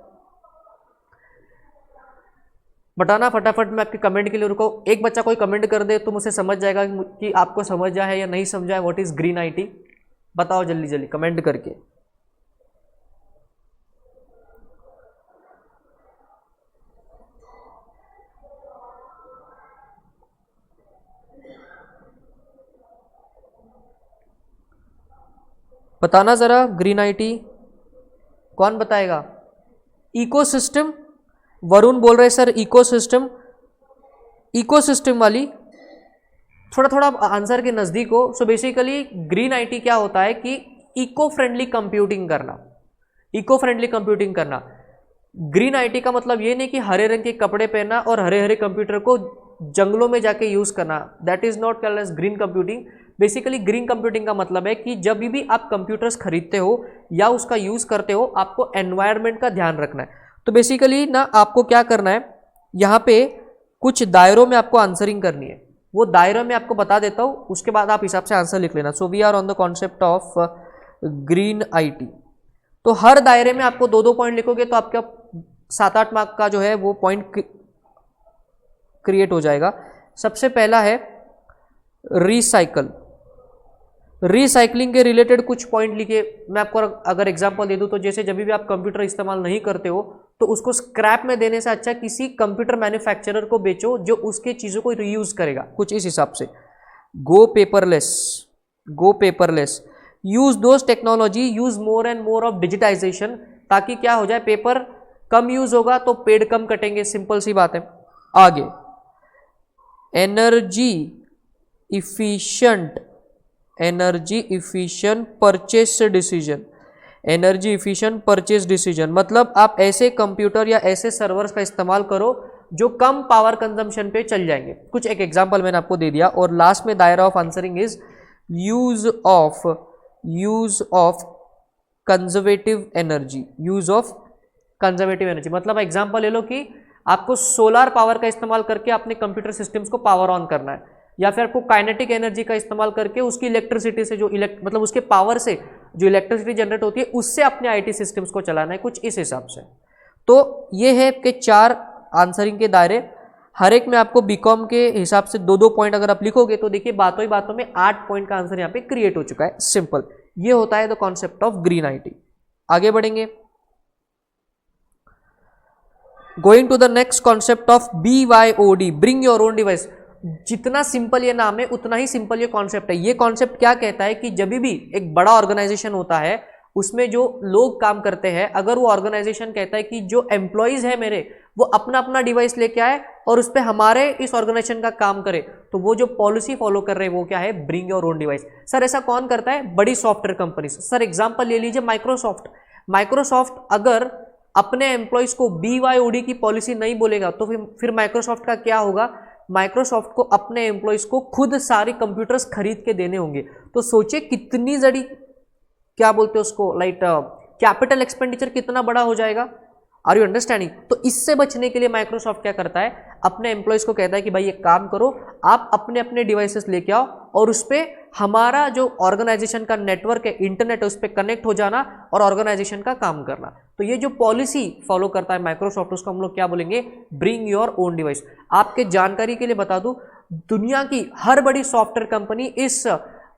बताना फटाफट। मैं आपके कमेंट के लिए रुको, एक बच्चा कोई कमेंट कर दे तो मुझे समझ जाएगा कि आपको समझा है या नहीं समझा है व्हाट इज ग्रीन आईटी। बताओ जल्दी जल्दी कमेंट करके। बताना जरा ग्रीन आईटी कौन बताएगा। इकोसिस्टम, वरुण बोल रहे सर इकोसिस्टम, इकोसिस्टम वाली थोड़ा थोड़ा आंसर के नजदीक हो। सो बेसिकली ग्रीन आईटी क्या होता है कि इको फ्रेंडली कंप्यूटिंग करना, इको फ्रेंडली कंप्यूटिंग करना। ग्रीन आईटी का मतलब ये नहीं कि हरे रंग के कपड़े पहनना और हरे हरे कंप्यूटर को जंगलों में जाके यूज करना, that is not called as green computing. Basically green computing का मतलब है कि जब भी आप कंप्यूटर्स खरीदते हो या उसका यूज करते हो आपको एनवायरनमेंट का ध्यान रखना है। तो बेसिकली ना आपको क्या करना है, यहाँ पे कुछ दायरों में आपको आंसरिंग करनी है, वो दायरों में आपको बता देता हूँ, उसके बाद आप हिसाब से आंसर लिख लेना। So we are on the concept of green IT. तो हर दायरे में आपको 2-2 पॉइंट लिखोगे तो आपका 7-8 मार्क का जो है वो पॉइंट क्रिएट हो जाएगा। सबसे पहला है रिसाइकल, रिसाइकलिंग के रिलेटेड कुछ पॉइंट लिखिए। मैं आपको अगर एग्जांपल दे दूं तो जैसे जब भी आप कंप्यूटर इस्तेमाल नहीं करते हो तो उसको स्क्रैप में देने से अच्छा किसी कंप्यूटर मैन्युफैक्चरर को बेचो जो उसके चीज़ों को रीयूज करेगा, कुछ इस हिसाब से। Go paperless, go paperless, use those technology, use more and more of digitization, ताकि क्या हो जाए पेपर कम यूज होगा तो पेड़ कम कटेंगे, सिंपल सी बात है। आगे energy efficient, energy efficient purchase decision, energy efficient purchase decision मतलब आप ऐसे कंप्यूटर या ऐसे सर्वर्स का इस्तेमाल करो जो कम पावर कंजम्पशन पे चल जाएंगे। कुछ एक एग्जांपल मैंने आपको दे दिया। और लास्ट में दायरा of answering is use of conservative energy, use of conservative energy मतलब एग्जांपल ले लो कि आपको सोलर पावर का इस्तेमाल करके अपने कंप्यूटर सिस्टम्स को पावर ऑन करना है, या फिर आपको काइनेटिक एनर्जी का इस्तेमाल करके उसकी इलेक्ट्रिसिटी से जो मतलब उसके पावर से जो इलेक्ट्रिसिटी जनरेट होती है उससे अपने आईटी सिस्टम्स को चलाना है, कुछ इस हिसाब से। तो ये है कि 4 आंसरिंग के दायरे, हर एक में आपको बीकॉम के हिसाब से 2-2 पॉइंट अगर आप लिखोगे तो देखिए बातों ही बातों में 8 पॉइंट का आंसर यहाँ पे क्रिएट हो चुका है, सिंपल। ये होता है the concept of green IT. आगे बढ़ेंगे, going to the next concept of BYOD, bring your own device. जितना सिंपल ये नाम है उतना ही सिंपल ये कॉन्सेप्ट है। ये कॉन्सेप्ट क्या कहता है कि जब भी एक बड़ा ऑर्गेनाइजेशन होता है उसमें जो लोग काम करते हैं, अगर वो ऑर्गेनाइजेशन कहता है कि जो एम्प्लॉयज है मेरे वो अपना अपना डिवाइस लेके आए और उस पर हमारे इस ऑर्गेनाइजेशन का काम करे, तो वो जो पॉलिसी फॉलो कर रहे हैं वो क्या है, bring your own device. Sir ऐसा कौन करता है, बड़ी सॉफ्टवेयर कंपनी। सर एग्जाम्पल ले लीजिए माइक्रोसॉफ्ट। माइक्रोसॉफ्ट अगर अपने एम्प्लॉयज को BYOD की पॉलिसी नहीं बोलेगा तो फिर माइक्रोसॉफ्ट का क्या होगा, माइक्रोसॉफ्ट को अपने एम्प्लॉयज को खुद सारे कंप्यूटर्स खरीद के देने होंगे। तो सोचिए कितनी जड़ी, क्या बोलते हैं उसको, लाइक कैपिटल एक्सपेंडिचर कितना बड़ा हो जाएगा। Are you understanding. तो इससे बचने के लिए माइक्रोसॉफ्ट क्या करता है, अपने एम्प्लॉयज को कहता है कि भाई एक काम करो, आप अपने अपने डिवाइसेस लेके आओ और उस पर हमारा जो ऑर्गेनाइजेशन का नेटवर्क है, इंटरनेट है, उस पर कनेक्ट हो जाना और ऑर्गेनाइजेशन का काम करना। तो ये जो पॉलिसी फॉलो करता है माइक्रोसॉफ्ट, उसको हम लोग क्या बोलेंगे, ब्रिंग योर ओन डिवाइस। आपके जानकारी के लिए बता दूं, दुनिया की हर बड़ी सॉफ्टवेयर कंपनी इस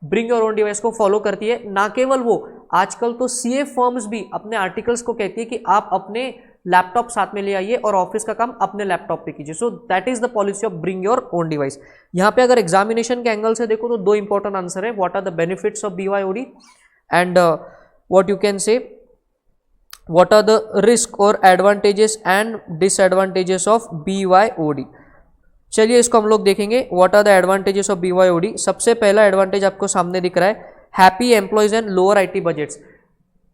ब्रिंग योर ओन डिवाइस को फॉलो करती है। ना केवल वो, आजकल तो CA फर्म्स भी अपने आर्टिकल्स को कहती है कि आप अपने लैपटॉप साथ में ले आइए और ऑफिस का काम अपने लैपटॉप पे कीजिए। सो that is the policy of bring your own device. यहाँ पे अगर एग्जामिनेशन के एंगल से देखो तो 2 इंपॉर्टेंट आंसर है, what are the benefits of BYOD and what you can say what are the risk और advantages and disadvantages of BYOD। चलिए इसको हम लोग देखेंगे, what are the advantages of BYOD। सबसे पहला एडवांटेज आपको सामने दिख रहा है, happy employees and lower IT budgets.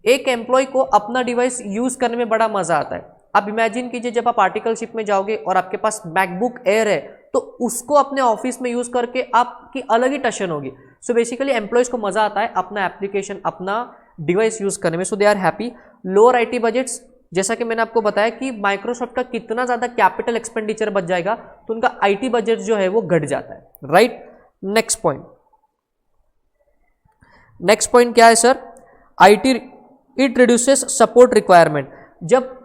एक एम्प्लॉय को अपना डिवाइस यूज करने में बड़ा मजा आता है। आप इमेजिन कीजिए जब आप आर्टिकलशिप में जाओगे और आपके पास मैकबुक एयर है तो उसको अपने ऑफिस में यूज करके आपकी अलग ही टशन होगी। सो बेसिकली एम्प्लॉयज को मजा आता है अपना एप्लीकेशन, अपना डिवाइस यूज करने में, so they are happy. Lower IT budgets, जैसा कि मैंने आपको बताया कि माइक्रोसॉफ्ट का कितना ज्यादा कैपिटल एक्सपेंडिचर बच जाएगा तो उनका आईटी बजट जो है वो घट जाता है, राइट। नेक्स्ट पॉइंट क्या है sir, IT it reduces support requirement. जब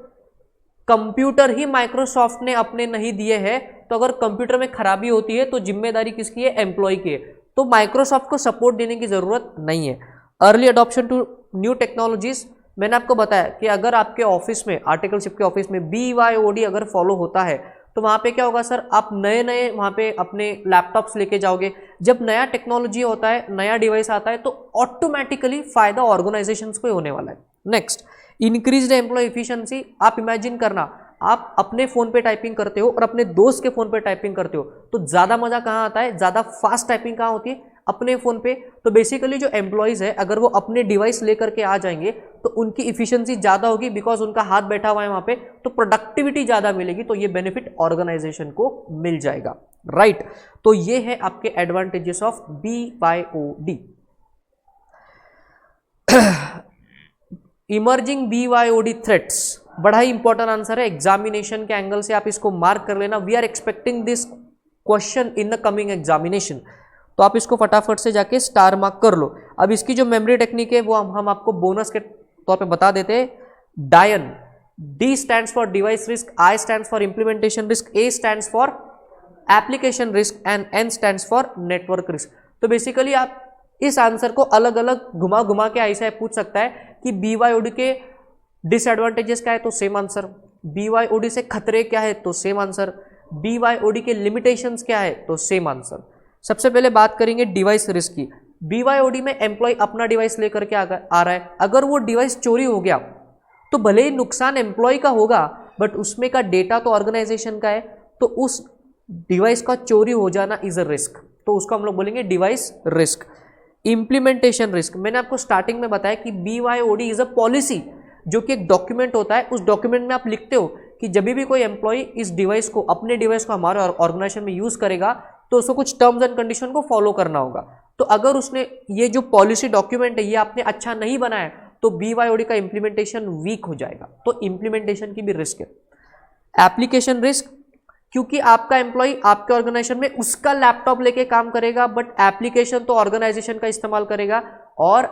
कंप्यूटर ही माइक्रोसॉफ्ट ने अपने नहीं दिए हैं तो अगर कंप्यूटर में खराबी होती है तो जिम्मेदारी किसकी है, एम्प्लॉय की है, तो माइक्रोसॉफ्ट को सपोर्ट देने की जरूरत नहीं है। Early adoption to new technologies, मैंने आपको बताया कि अगर आपके ऑफिस में, आर्टिकलशिप के ऑफिस में BYOD अगर फॉलो होता है तो वहाँ पे क्या होगा सर, आप नए नए वहाँ पे अपने लैपटॉप्स लेके जाओगे। जब नया टेक्नोलॉजी होता है, नया डिवाइस आता है तो ऑटोमेटिकली फायदा ऑर्गेनाइजेशंस को होने वाला है। Next, increased employ efficiency. आप इमेजिन करना, आप अपने फोन पे टाइपिंग करते हो और अपने दोस्त के फोन पे टाइपिंग करते हो तो ज्यादा मजा कहाँ आता है, ज्यादा फास्ट टाइपिंग कहाँ होती है, अपने फोन पे। तो बेसिकली जो एम्प्लॉयज है अगर वो अपने डिवाइस लेकर के आ जाएंगे तो उनकी इफिशियंसी ज्यादा होगी, बिकॉज उनका हाथ बैठा हुआ है वहां पे, तो प्रोडक्टिविटी ज्यादा मिलेगी, तो ये बेनिफिट ऑर्गेनाइजेशन को मिल जाएगा, राइट। तो ये है आपके advantages of BYOD। Emerging BYOD threats, बड़ा ही इंपॉर्टेंट आंसर है, एग्जामिनेशन के एंगल से आप इसको मार्क कर लेना। We are expecting this question in the coming examination, तो आप इसको फटाफट से जाके स्टार मार्क कर लो। अब इसकी जो मेमोरी टेक्निक है वो हम आपको बोनस के तौर पे बता देते हैं। डायन, D stands for device risk, I stands for implementation risk, A stands for application risk and N stands for network risk. तो बेसिकली आप इस आंसर को अलग अलग घुमा घुमा के ऐसे पूछ सकता है कि BYOD के डिसएडवांटेजेस क्या है तो सेम आंसर, BYOD से खतरे क्या है तो सेम आंसर, BYOD के लिमिटेशंस क्या है तो सेम आंसर। सबसे पहले बात करेंगे डिवाइस रिस्क की। BYOD में एम्प्लॉय अपना डिवाइस लेकर के आ रहा है, अगर वो डिवाइस चोरी हो गया तो भले ही नुकसान एम्प्लॉय का होगा बट उसमें का डेटा तो ऑर्गेनाइजेशन का है, तो उस डिवाइस का चोरी हो जाना इज अ रिस्क, तो उसको हम लोग बोलेंगे डिवाइस रिस्क। इंप्लीमेंटेशन रिस्क, मैंने आपको स्टार्टिंग में बताया कि BYOD इज अ पॉलिसी, जो कि एक डॉक्यूमेंट होता है। उस डॉक्यूमेंट में आप लिखते हो कि जब भी कोई एम्प्लॉय इस डिवाइस को, अपने डिवाइस को हमारे ऑर्गेनाइजेशन में यूज करेगा तो उसको कुछ टर्म्स एंड कंडीशन को फॉलो करना होगा। तो अगर उसने ये जो पॉलिसी डॉक्यूमेंट है ये आपने अच्छा नहीं बनाया तो BYOD का इंप्लीमेंटेशन वीक हो जाएगा, तो इंप्लीमेंटेशन की भी रिस्क है। एप्लीकेशन रिस्क, क्योंकि आपका एम्प्लॉय आपके ऑर्गेनाइजेशन में उसका लैपटॉप लेके काम करेगा बट एप्लीकेशन तो ऑर्गेनाइजेशन का इस्तेमाल करेगा, और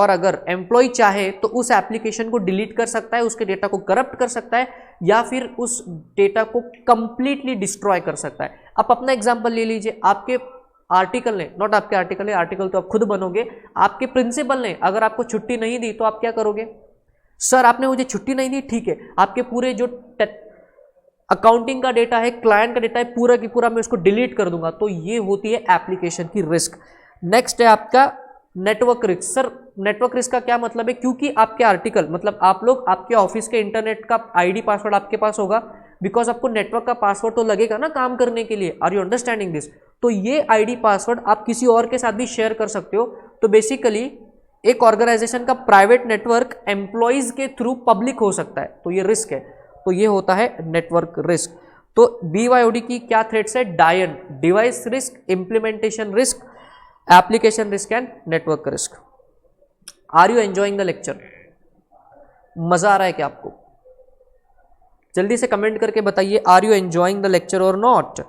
अगर एम्प्लॉय चाहे तो उस एप्लीकेशन को डिलीट कर सकता है, उसके डेटा को करप्ट कर सकता है या फिर उस डेटा को कंप्लीटली डिस्ट्रॉय कर सकता है। आप अपना एग्जांपल ले लीजिए, आपके आर्टिकल ने, नॉट आपके आर्टिकल है, आर्टिकल तो आप खुद बनोगे, आपके प्रिंसिपल ने अगर आपको छुट्टी नहीं दी तो आप क्या करोगे, सर आपने मुझे छुट्टी नहीं दी, ठीक है, आपके पूरे जो अकाउंटिंग का डेटा है, क्लाइंट का डेटा है, पूरा की पूरा मैं उसको डिलीट कर दूंगा, तो ये होती है एप्लीकेशन की रिस्क। नेक्स्ट है आपका network risk. Sir network risk का क्या मतलब है, क्योंकि आपके आर्टिकल, मतलब आप लोग आपके ऑफिस के इंटरनेट का आईडी पासवर्ड आपके पास होगा, बिकॉज आपको नेटवर्क का पासवर्ड तो लगेगा ना काम करने के लिए, आर यू अंडरस्टैंडिंग दिस। तो ये आईडी पासवर्ड आप किसी और के साथ भी शेयर कर सकते हो, तो बेसिकली एक ऑर्गेनाइजेशन का प्राइवेट नेटवर्क एम्प्लॉयज के थ्रू पब्लिक हो सकता है, तो ये रिस्क है, तो ये होता है नेटवर्क रिस्क। तो BYOD की क्या थ्रेट्स है, डायन, device risk, implementation risk, application risk and network risk. Are you enjoying the lecture, मजा आ रहा है क्या आपको? जल्दी से कमेंट करके बताइए, are you enjoying the lecture और not?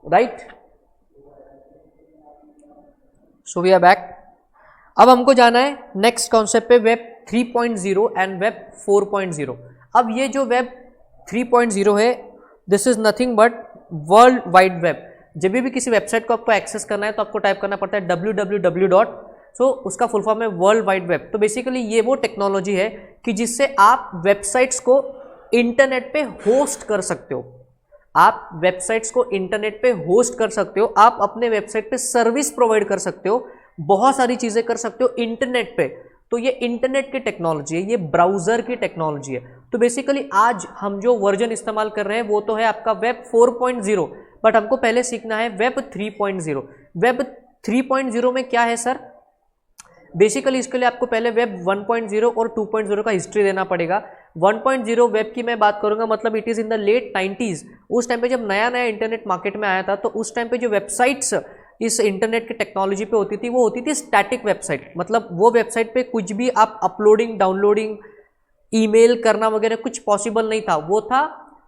Right, so we are back. अब हमको जाना है नेक्स्ट कॉन्सेप्ट पे, वेब 3.0 एंड वेब 4.0। अब ये जो वेब 3.0 है, this is nothing but world wide web. जब भी किसी वेबसाइट को आपको एक्सेस करना है तो आपको टाइप करना पड़ता है www. सो उसका फुल फॉर्म है वर्ल्ड वाइड वेब। तो बेसिकली ये वो टेक्नोलॉजी है कि जिससे आप वेबसाइट्स को इंटरनेट पे होस्ट कर सकते हो, आप वेबसाइट्स को इंटरनेट पे होस्ट कर सकते हो, आप अपने वेबसाइट पे सर्विस प्रोवाइड कर सकते हो, बहुत सारी चीजें कर सकते हो इंटरनेट पे। तो ये इंटरनेट की टेक्नोलॉजी है, ये ब्राउजर की टेक्नोलॉजी है। तो बेसिकली आज हम जो वर्जन इस्तेमाल कर रहे हैं वो तो है आपका वेब 4.0, बट हमको पहले सीखना है वेब 3.0। वेब 3.0 में क्या है सर? बेसिकली इसके लिए आपको पहले वेब 1.0 और 2.0 का हिस्ट्री देना पड़ेगा। 1.0 वेब की मैं बात करूंगा, मतलब it is in the late 90s। उस टाइम पे जब नया नया इंटरनेट मार्केट में आया था, तो उस टाइम पे जो वेबसाइट्स इस इंटरनेट की टेक्नोलॉजी पे होती थी वो होती थी स्टैटिक वेबसाइट। मतलब वो वेबसाइट पे कुछ भी आप अपलोडिंग, डाउनलोडिंग, ईमेल करना वगैरह कुछ पॉसिबल नहीं था। वो था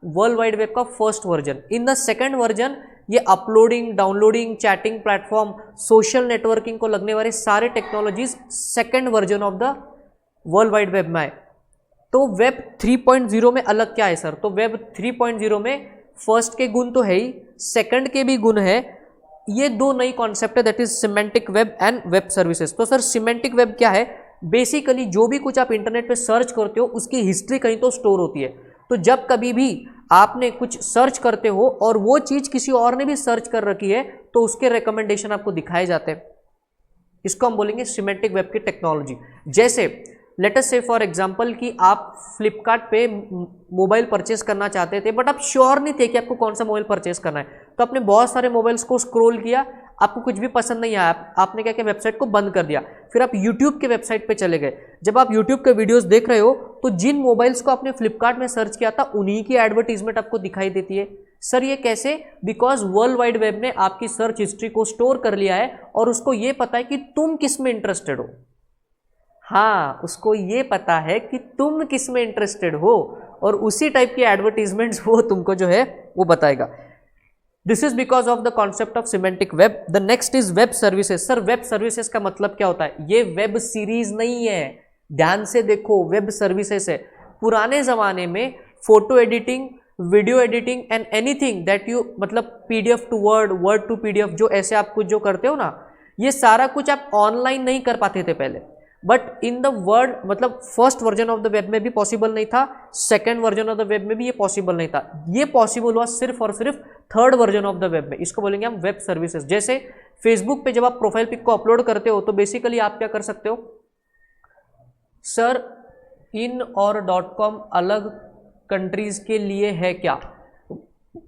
वर्ल्ड वाइड वेब का first version. In the second version ये uploading, downloading, chatting platform, social networking को लगने वाले सारे technologies second version of the world wide web में आए। तो वेब 3.0 में अलग क्या है सर? तो वेब 3.0 में फर्स्ट के गुण तो है ही, सेकंड के भी गुण है। ये दो नई कॉन्सेप्ट है, that is semantic web and web services. तो सर सिमेंटिक वेब क्या है? बेसिकली जो भी कुछ आप इंटरनेट पे सर्च करते हो उसकी हिस्ट्री कहीं तो स्टोर होती है। तो जब कभी भी आपने कुछ सर्च करते हो और वो चीज किसी और ने भी सर्च कर रखी है तो उसके रिकमेंडेशन आपको दिखाए जाते हैं। इसको हम बोलेंगे सिमेंटिक वेब की टेक्नोलॉजी। जैसे late us say for example कि आप फ्लिपकार्ट पे मोबाइल परचेस करना चाहते थे, बट आप श्योर नहीं थे कि आपको कौन सा मोबाइल परचेस करना है। तो आपने बहुत सारे मोबाइल्स को स्क्रॉल किया, आपको कुछ भी पसंद नहीं आया, आपने क्या किया, वेबसाइट को बंद कर दिया। फिर आप यूट्यूब के वेबसाइट पे चले गए। जब आप यूट्यूब के वीडियोस देख रहे हो तो जिन मोबाइल्स को आपने फ्लिपकार्ट में सर्च किया था उन्हीं की एडवर्टीजमेंट आपको दिखाई देती है। सर ये कैसे? बिकॉज वर्ल्ड वाइड वेब ने आपकी सर्च हिस्ट्री को स्टोर कर लिया है और उसको ये पता है कि तुम किस में इंटरेस्टेड हो। हाँ, उसको ये पता है कि तुम किस में इंटरेस्टेड हो और उसी टाइप की एडवर्टीजमेंट्स वो तुमको जो है वो बताएगा। This is because of the concept of semantic web. The next is web services. Sir web services का मतलब क्या होता है? ये वेब सीरीज नहीं है, ध्यान से देखो, वेब सर्विसेज है। पुराने जमाने में photo editing, video editing and anything that you, मतलब PDF to word, word to PDF, जो ऐसे आप कुछ जो करते हो ना, ये सारा कुछ आप ऑनलाइन नहीं कर पाते थे पहले। बट इन द वर्ल्ड, मतलब first version of the web में भी पॉसिबल नहीं था, second version of the web में भी ये पॉसिबल नहीं था। ये पॉसिबल हुआ सिर्फ और सिर्फ third version of the web में। इसको बोलेंगे हम वेब सर्विसेज। जैसे फेसबुक पे जब आप प्रोफाइल पिक को अपलोड करते हो तो बेसिकली आप क्या कर सकते हो? सर इन और .com अलग कंट्रीज के लिए है क्या?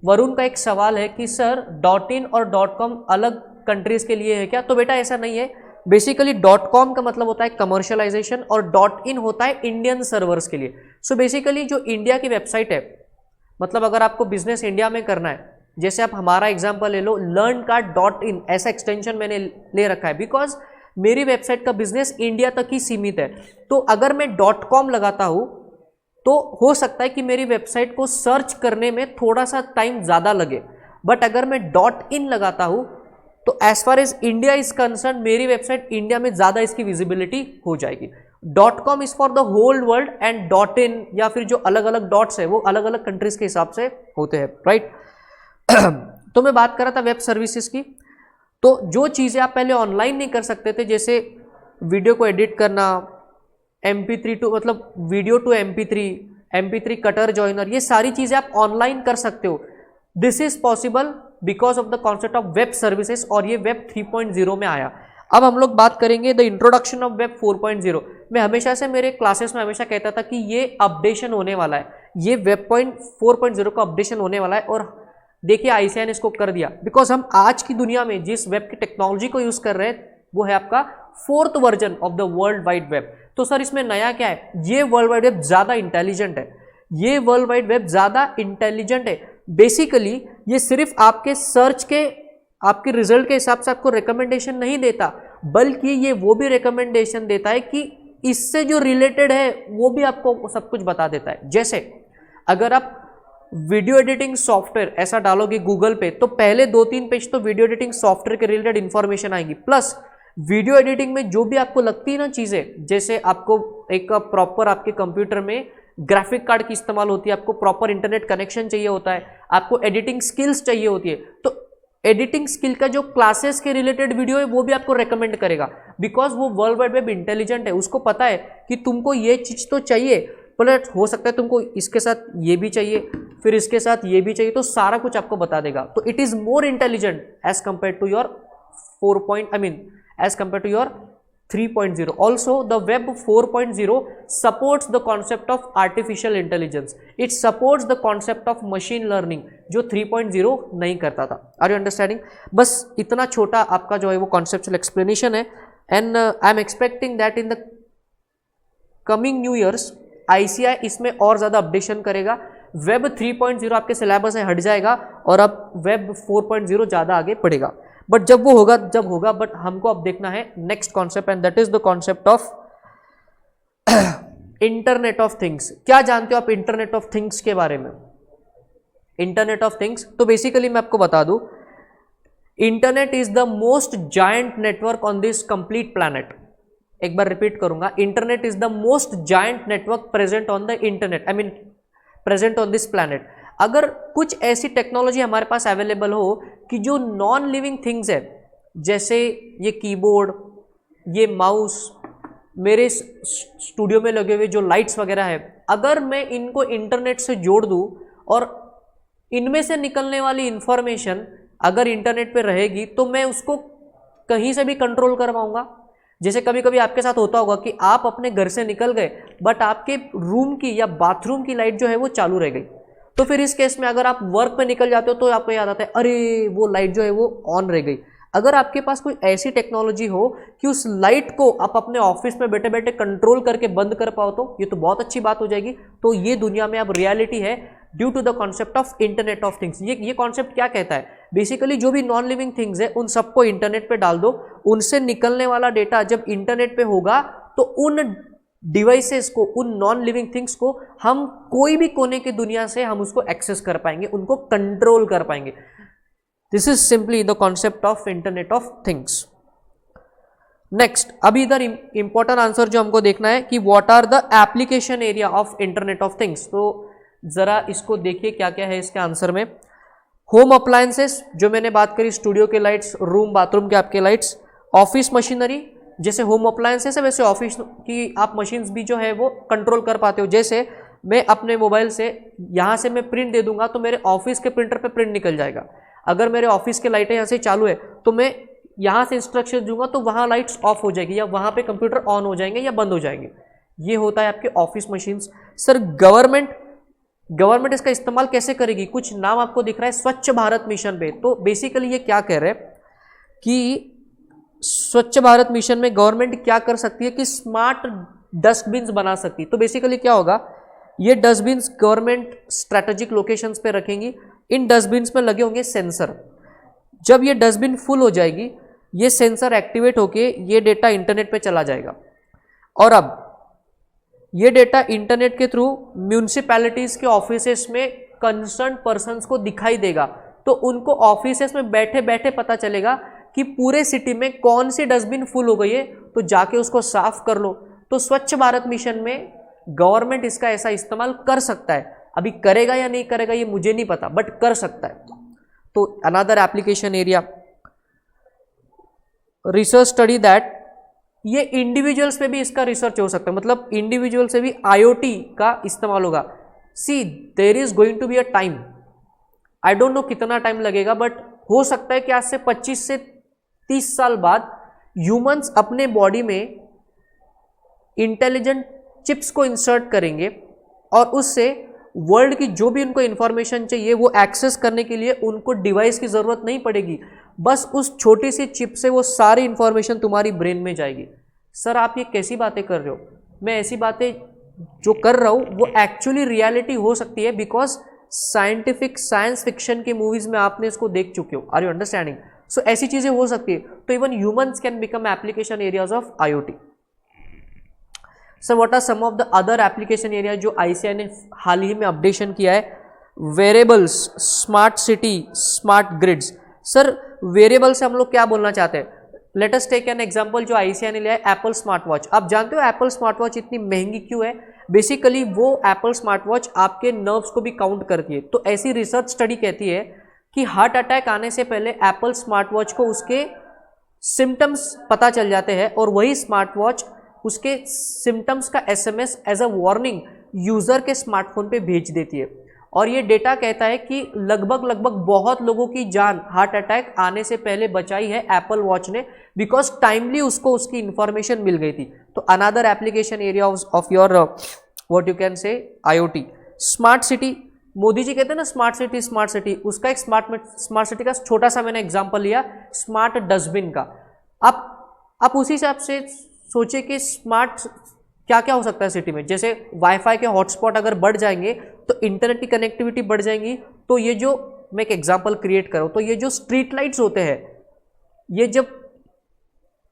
वरुण का एक सवाल है कि सर .in और .com अलग कंट्रीज के लिए है क्या? तो बेटा ऐसा नहीं है। बेसिकली .com का मतलब होता है कमर्शियलाइजेशन और .in होता है इंडियन सर्वर्स के लिए। सो बेसिकली जो इंडिया की वेबसाइट है, मतलब अगर आपको बिजनेस इंडिया में करना है, जैसे आप हमारा एग्जांपल ले लो, लर्न का .in ऐसा एक्सटेंशन मैंने ले रखा है बिकॉज मेरी वेबसाइट का बिजनेस इंडिया तक ही सीमित है। तो अगर मैं .com लगाता हूं तो हो सकता है कि मेरी वेबसाइट को सर्च करने में थोड़ा सा टाइम ज़्यादा लगे, बट अगर मैं .in लगाता हूं तो as far as India is concern मेरी वेबसाइट इंडिया में ज़्यादा इसकी विजिबिलिटी हो जाएगी। .com is for the whole world and .in या फिर जो अलग अलग डॉट्स है वो अलग अलग कंट्रीज के हिसाब से होते हैं, राइट। तो मैं बात कर रहा था वेब सर्विसेज की। तो जो चीज़ें आप पहले ऑनलाइन नहीं कर सकते थे, जैसे वीडियो को एडिट करना, MP3 टू, मतलब video to MP3 cutter joiner, ये सारी चीज़ें आप ऑनलाइन कर सकते हो। This is possible because of the concept of web services और ये वेब 3.0 में आया। अब हम लोग बात करेंगे द इंट्रोडक्शन ऑफ वेब 4.0। मैं हमेशा से मेरे क्लासेस में हमेशा कहता था कि ये अपडेशन होने वाला है, ये वेब 4.0 का अपडेशन होने वाला है। और देखिए ICANN ने इसको कर दिया बिकॉज हम आज की दुनिया में जिस वेब की टेक्नोलॉजी को यूज़ कर रहे हैं वो है आपका fourth version of the world wide web. तो सर इसमें नया क्या है? ये वर्ल्ड वाइड वेब ज़्यादा इंटेलिजेंट है, ये वर्ल्ड वाइड वेब ज़्यादा इंटेलिजेंट है। बेसिकली ये सिर्फ आपके सर्च के, आपके रिजल्ट के हिसाब से आपको रिकमेंडेशन नहीं देता, बल्कि ये वो भी रिकमेंडेशन देता है कि इससे जो रिलेटेड है वो भी आपको सब कुछ बता देता है। जैसे अगर आप वीडियो एडिटिंग सॉफ्टवेयर ऐसा डालोगे गूगल पे तो पहले 2-3 पेज तो वीडियो एडिटिंग सॉफ्टवेयर के रिलेटेड इंफॉर्मेशन आएगी, प्लस वीडियो एडिटिंग में जो भी आपको लगती है ना चीज़ें, जैसे आपको एक प्रॉपर आपके कंप्यूटर में ग्राफिक कार्ड की इस्तेमाल होती है, आपको प्रॉपर इंटरनेट कनेक्शन चाहिए होता है, आपको एडिटिंग स्किल्स चाहिए होती है, तो एडिटिंग स्किल का जो क्लासेस के रिलेटेड वीडियो है वो भी आपको रेकमेंड करेगा बिकॉज वो वर्ल्ड वाइड वेब इंटेलिजेंट है। उसको पता है कि तुमको ये चीज़ तो चाहिए, प्लस हो सकता है तुमको इसके साथ ये भी चाहिए, फिर इसके साथ ये भी चाहिए, तो सारा कुछ आपको बता देगा। तो it is more intelligent as compare to your as compare to your 3.0. Also, the Web 4.0 supports the concept of artificial intelligence. It supports the concept of machine learning, जो 3.0 नहीं करता था. Are you understanding? बस इतना छोटा आपका जो है वो conceptual explanation है. And I am expecting that in the coming new years, ICI इसमें और ज़्यादा अपडेशन करेगा. वेब 3.0 आपके सिलेबस से हट जाएगा और अब वेब 4.0 ज़्यादा आगे बढ़ेगा. बट जब वो होगा जब होगा, बट हमको अब देखना है next concept, and that is the concept of internet of things. क्या जानते हो आप इंटरनेट ऑफ थिंग्स के बारे में? इंटरनेट ऑफ थिंग्स, तो बेसिकली मैं आपको बता दूं, internet is the most giant network on this complete planet. एक बार रिपीट करूंगा, internet is the most giant network present on the internet, I mean present on this planet. अगर कुछ ऐसी टेक्नोलॉजी हमारे पास अवेलेबल हो कि जो नॉन लिविंग थिंग्स है, जैसे ये कीबोर्ड, ये माउस, मेरे स्टूडियो में लगे हुए जो लाइट्स वगैरह है, अगर मैं इनको इंटरनेट से जोड़ दूं और इनमें से निकलने वाली इंफॉर्मेशन अगर इंटरनेट पे रहेगी तो मैं उसको कहीं से भी कंट्रोल कर पाऊंगा. जैसे कभी कभी आपके साथ होता होगा कि आप अपने घर से निकल गए बट आपके रूम की या बाथरूम की लाइट जो है वो चालू रह गई, तो फिर इस केस में अगर आप वर्क पे निकल जाते हो तो आपको याद आता है अरे वो लाइट जो है वो ऑन रह गई. अगर आपके पास कोई ऐसी टेक्नोलॉजी हो कि उस लाइट को आप अपने ऑफिस में बैठे बैठे कंट्रोल करके बंद कर पाओ तो ये तो बहुत अच्छी बात हो जाएगी. तो ये दुनिया में अब रियलिटी है due to the concept of internet of things. ये कॉन्सेप्ट क्या कहता है? बेसिकली जो भी नॉन लिविंग थिंग्स है उन सबको इंटरनेट पे डाल दो, उनसे निकलने वाला डेटा जब इंटरनेट पे होगा तो उन डिवाइसेस को, उन नॉन लिविंग थिंग्स को हम कोई भी कोने की दुनिया से हम उसको एक्सेस कर पाएंगे, उनको कंट्रोल कर पाएंगे. This is simply the concept of internet of things. Next, अभी इधर इंपॉर्टेंट आंसर जो हमको देखना है कि what are the application area of internet of things. तो जरा इसको देखिए क्या क्या है इसके आंसर में. होम अप्लायंसेस जो मैंने बात करी, स्टूडियो के लाइट्स, रूम बाथरूम के आपके लाइट्स. ऑफिस मशीनरी, जैसे होम अप्लायंसेस है वैसे ऑफिस की आप मशीन्स भी जो है वो कंट्रोल कर पाते हो. जैसे मैं अपने मोबाइल से यहाँ से मैं प्रिंट दे दूंगा तो मेरे ऑफिस के प्रिंटर पे प्रिंट निकल जाएगा. अगर मेरे ऑफिस के लाइटें यहाँ से चालू है तो मैं यहाँ से इंस्ट्रक्शन दूंगा तो वहाँ लाइट्स ऑफ हो जाएगी या वहाँ पे कंप्यूटर ऑन हो जाएंगे या बंद हो जाएंगे. ये होता है आपके ऑफिस मशीन्स. सर गवर्नमेंट इसका इस्तेमाल कैसे करेगी? कुछ नाम आपको दिख रहा है स्वच्छ भारत मिशन पे. तो बेसिकली ये क्या कह रहे हैं कि स्वच्छ भारत मिशन में गवर्नमेंट क्या कर सकती है कि स्मार्ट डस्टबिन्स बना सकती है. तो बेसिकली क्या होगा, ये डस्टबिन्स गवर्नमेंट स्ट्रैटेजिक लोकेशंस पे रखेंगी. इन डस्टबिन्स में लगे होंगे सेंसर. जब ये डस्टबिन फुल हो जाएगी ये सेंसर एक्टिवेट होके ये डेटा इंटरनेट पे चला जाएगा और अब ये डेटा इंटरनेट के थ्रू म्यूनिसिपैलिटीज के ऑफिसेस में कंसर्न पर्सन्स को दिखाई देगा. तो उनको ऑफिसेस में बैठे बैठे पता चलेगा कि पूरे सिटी में कौन सी डस्टबिन फुल हो गई है, तो जाके उसको साफ कर लो. तो स्वच्छ भारत मिशन में गवर्नमेंट इसका ऐसा इस्तेमाल कर सकता है. अभी करेगा या नहीं करेगा ये मुझे नहीं पता, बट कर सकता है. तो another application area, research study that, ये इंडिविजुअल्स पे भी इसका रिसर्च हो सकता है. मतलब इंडिविजुअल से भी IoT का इस्तेमाल होगा. See there is going to be a time, I don't know कितना टाइम लगेगा, बट हो सकता है कि आज से 25 से 30 साल बाद ह्यूमंस अपने बॉडी में इंटेलिजेंट चिप्स को इंसर्ट करेंगे और उससे वर्ल्ड की जो भी उनको इंफॉर्मेशन चाहिए वो एक्सेस करने के लिए उनको डिवाइस की ज़रूरत नहीं पड़ेगी. बस उस छोटी सी चिप से वो सारी इंफॉर्मेशन तुम्हारी ब्रेन में जाएगी. सर आप ये कैसी बातें कर रहे हो? मैं ऐसी बातें जो कर रहा हूँ वो एक्चुअली रियलिटी हो सकती है, बिकॉज साइंस फिक्शन की मूवीज़ में आपने इसको देख चुके हो. Are you understanding? सो ऐसी चीज़ें हो सकती है. तो even humans can become application areas of IoT. Sir what are some of the other application area जो ICI ने हाल ही में अपडेशन किया है? Wearables, smart city, smart grids. Sir variable से हम लोग क्या बोलना चाहते हैं? Let us take an example जो ICI ने लिया है, एप्पल स्मार्ट वॉच. आप जानते हो एप्पल स्मार्ट वॉच इतनी महंगी क्यों है? बेसिकली वो एप्पल स्मार्ट वॉच आपके नर्व्स को भी काउंट करती है. तो ऐसी रिसर्च स्टडी कहती है कि हार्ट अटैक आने से पहले एप्पल स्मार्ट वॉच को उसके सिम्टम्स पता चल जाते हैं और वही स्मार्ट वॉच उसके सिम्टम्स का SMS as a warning user के स्मार्टफोन पे भेज देती है. और ये डेटा कहता है कि लगभग बहुत लोगों की जान हार्ट अटैक आने से पहले बचाई है एप्पल वॉच ने, बिकॉज टाइमली उसको उसकी इंफॉर्मेशन मिल गई थी। तो another application area of your what you can say IoT। Smart city, Modi ji कहते हैं ना स्मार्ट सिटी, उसका एक स्मार्ट सिटी का छोटा सा मैंने एग्जांपल लिया, स्मार्ट डस्टबिन का। आप उसी हिसाब से सोचिए कि स्मार्ट क्या क्या हो सकता है सिटी में। जैसे वाईफाई के हॉटस्पॉट अगर बढ़ जाएंगे तो इंटरनेट की कनेक्टिविटी बढ़ जाएंगी। तो ये जो मैं एक एग्जांपल क्रिएट करूँ, तो ये जो स्ट्रीट लाइट्स होते हैं, ये जब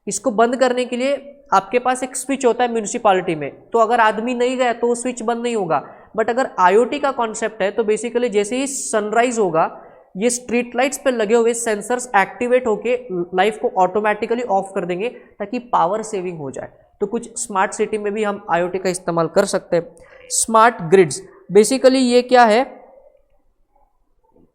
इसको बंद करने के लिए आपके पास एक स्विच होता है म्यूनिसिपालिटी में, तो अगर आदमी नहीं गया तो वो स्विच बंद नहीं होगा। बट अगर IoT का कॉन्सेप्ट है तो बेसिकली जैसे ही सनराइज होगा, ये स्ट्रीट लाइट्स पे लगे हुए सेंसर्स एक्टिवेट होके लाइफ को ऑटोमेटिकली ऑफ कर देंगे ताकि पावर सेविंग हो जाए। तो कुछ स्मार्ट सिटी में भी हम IoT का इस्तेमाल कर सकते हैं। स्मार्ट ग्रिड्स, बेसिकली ये क्या है,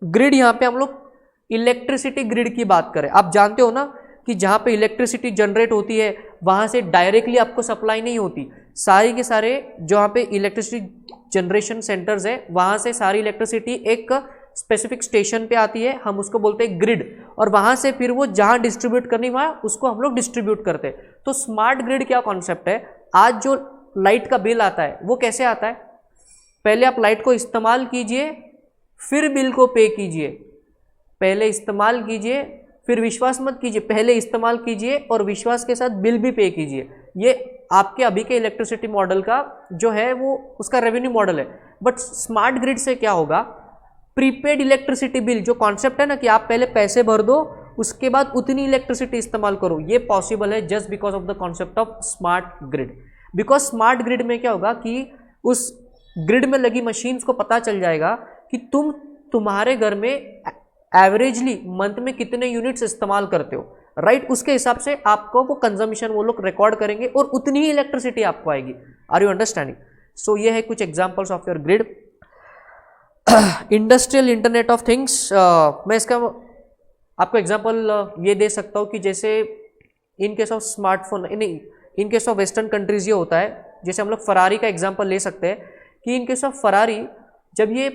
ग्रिड, यहाँ पे हम लोग इलेक्ट्रिसिटी ग्रिड की बात करें। आप जानते हो ना कि जहाँ पे इलेक्ट्रिसिटी जनरेट होती है वहाँ से डायरेक्टली आपको सप्लाई नहीं होती, सारी के सारे जहाँ पे इलेक्ट्रिसिटी जनरेशन सेंटर्स है वहाँ से सारी इलेक्ट्रिसिटी एक स्पेसिफिक स्टेशन पे आती है, हम उसको बोलते हैं ग्रिड, और वहाँ से फिर वो जहाँ डिस्ट्रीब्यूट करनी वहाँ उसको हम लोग डिस्ट्रीब्यूट करते हैं। तो स्मार्ट ग्रिड क्या कॉन्सेप्ट है, आज जो लाइट का बिल आता है वो कैसे आता है, पहले आप लाइट को इस्तेमाल कीजिए फिर बिल को पे कीजिए, पहले इस्तेमाल कीजिए फिर विश्वास मत कीजिए, पहले इस्तेमाल कीजिए और विश्वास के साथ बिल भी पे कीजिए। ये आपके अभी के इलेक्ट्रिसिटी मॉडल का जो है वो उसका रेवेन्यू मॉडल है। बट स्मार्ट ग्रिड से क्या होगा, प्रीपेड इलेक्ट्रिसिटी बिल जो कॉन्सेप्ट है ना कि आप पहले पैसे भर दो उसके बाद उतनी इलेक्ट्रिसिटी इस्तेमाल करो, ये पॉसिबल है just because of the concept of smart grid. Because smart grid में क्या होगा कि उस ग्रिड में लगी मशीन्स को पता चल जाएगा कि तुम्हारे घर में एवरेजली मंथ में कितने यूनिट्स इस्तेमाल करते हो, राइट। उसके हिसाब से आपको वो कंजम्पशन वो लोग रिकॉर्ड करेंगे और उतनी ही इलेक्ट्रिसिटी आपको आएगी। Are you understanding? सो ये है कुछ examples of your grid. Industrial internet of things, मैं इसका आपको एग्जांपल ये दे सकता हूँ कि जैसे in case of smartphone, in case of western countries ये होता है, जैसे हम लोग फरारी का एग्जांपल ले सकते हैं कि इन केस ऑफ फरारी जब ये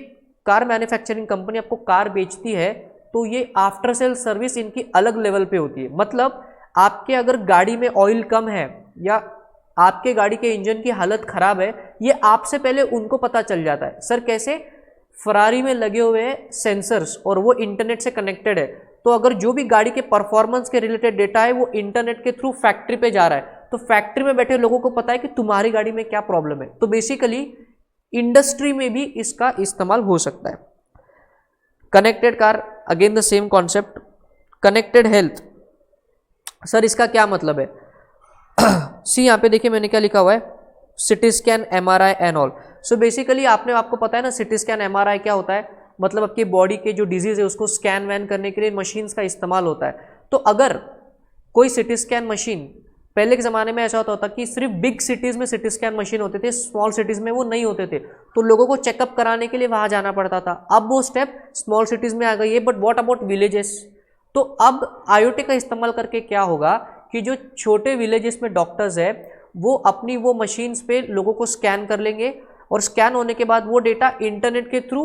कार मैन्युफैक्चरिंग कंपनी आपको कार बेचती है तो ये आफ्टर सेल सर्विस इनकी अलग लेवल पे होती है। मतलब आपके अगर गाड़ी में ऑयल कम है या आपके गाड़ी के इंजन की हालत खराब है, ये आपसे पहले उनको पता चल जाता है। सर कैसे? फरारी में लगे हुए हैं सेंसर्स और वो इंटरनेट से कनेक्टेड है, तो अगर जो भी गाड़ी के परफॉर्मेंस के रिलेटेड डेटा है वो इंटरनेट के थ्रू फैक्ट्री पे जा रहा है, तो फैक्ट्री में बैठे लोगों को पता है कि तुम्हारी गाड़ी में क्या प्रॉब्लम है। तो बेसिकली इंडस्ट्री में भी इसका इस्तेमाल हो सकता है। Connected car, again the same concept. Connected health, sir इसका क्या मतलब है? सी यहाँ पे देखिए मैंने क्या लिखा हुआ है, CT scan, MRI and all. So basically आपको पता है ना सिटी स्कैन MRI क्या होता है, मतलब आपकी बॉडी के जो डिजीज है उसको स्कैन वैन करने के लिए मशीन्स का इस्तेमाल होता है। तो अगर कोई सिटी स्कैन मशीन, पहले के ज़माने में ऐसा होता था कि सिर्फ बिग सिटीज़ में सिटी स्कैन मशीन होते थे, स्मॉल सिटीज़ में वो नहीं होते थे, तो लोगों को चेकअप कराने के लिए वहाँ जाना पड़ता था। अब वो स्टेप स्मॉल सिटीज़ में आ गई है, बट व्हाट अबाउट विलेजेस? तो अब IoT का इस्तेमाल करके क्या होगा कि जो छोटे विलेजेस में डॉक्टर्स है वो अपनी वो मशीन्स पे लोगों को स्कैन कर लेंगे और स्कैन होने के बाद वो डेटा इंटरनेट के थ्रू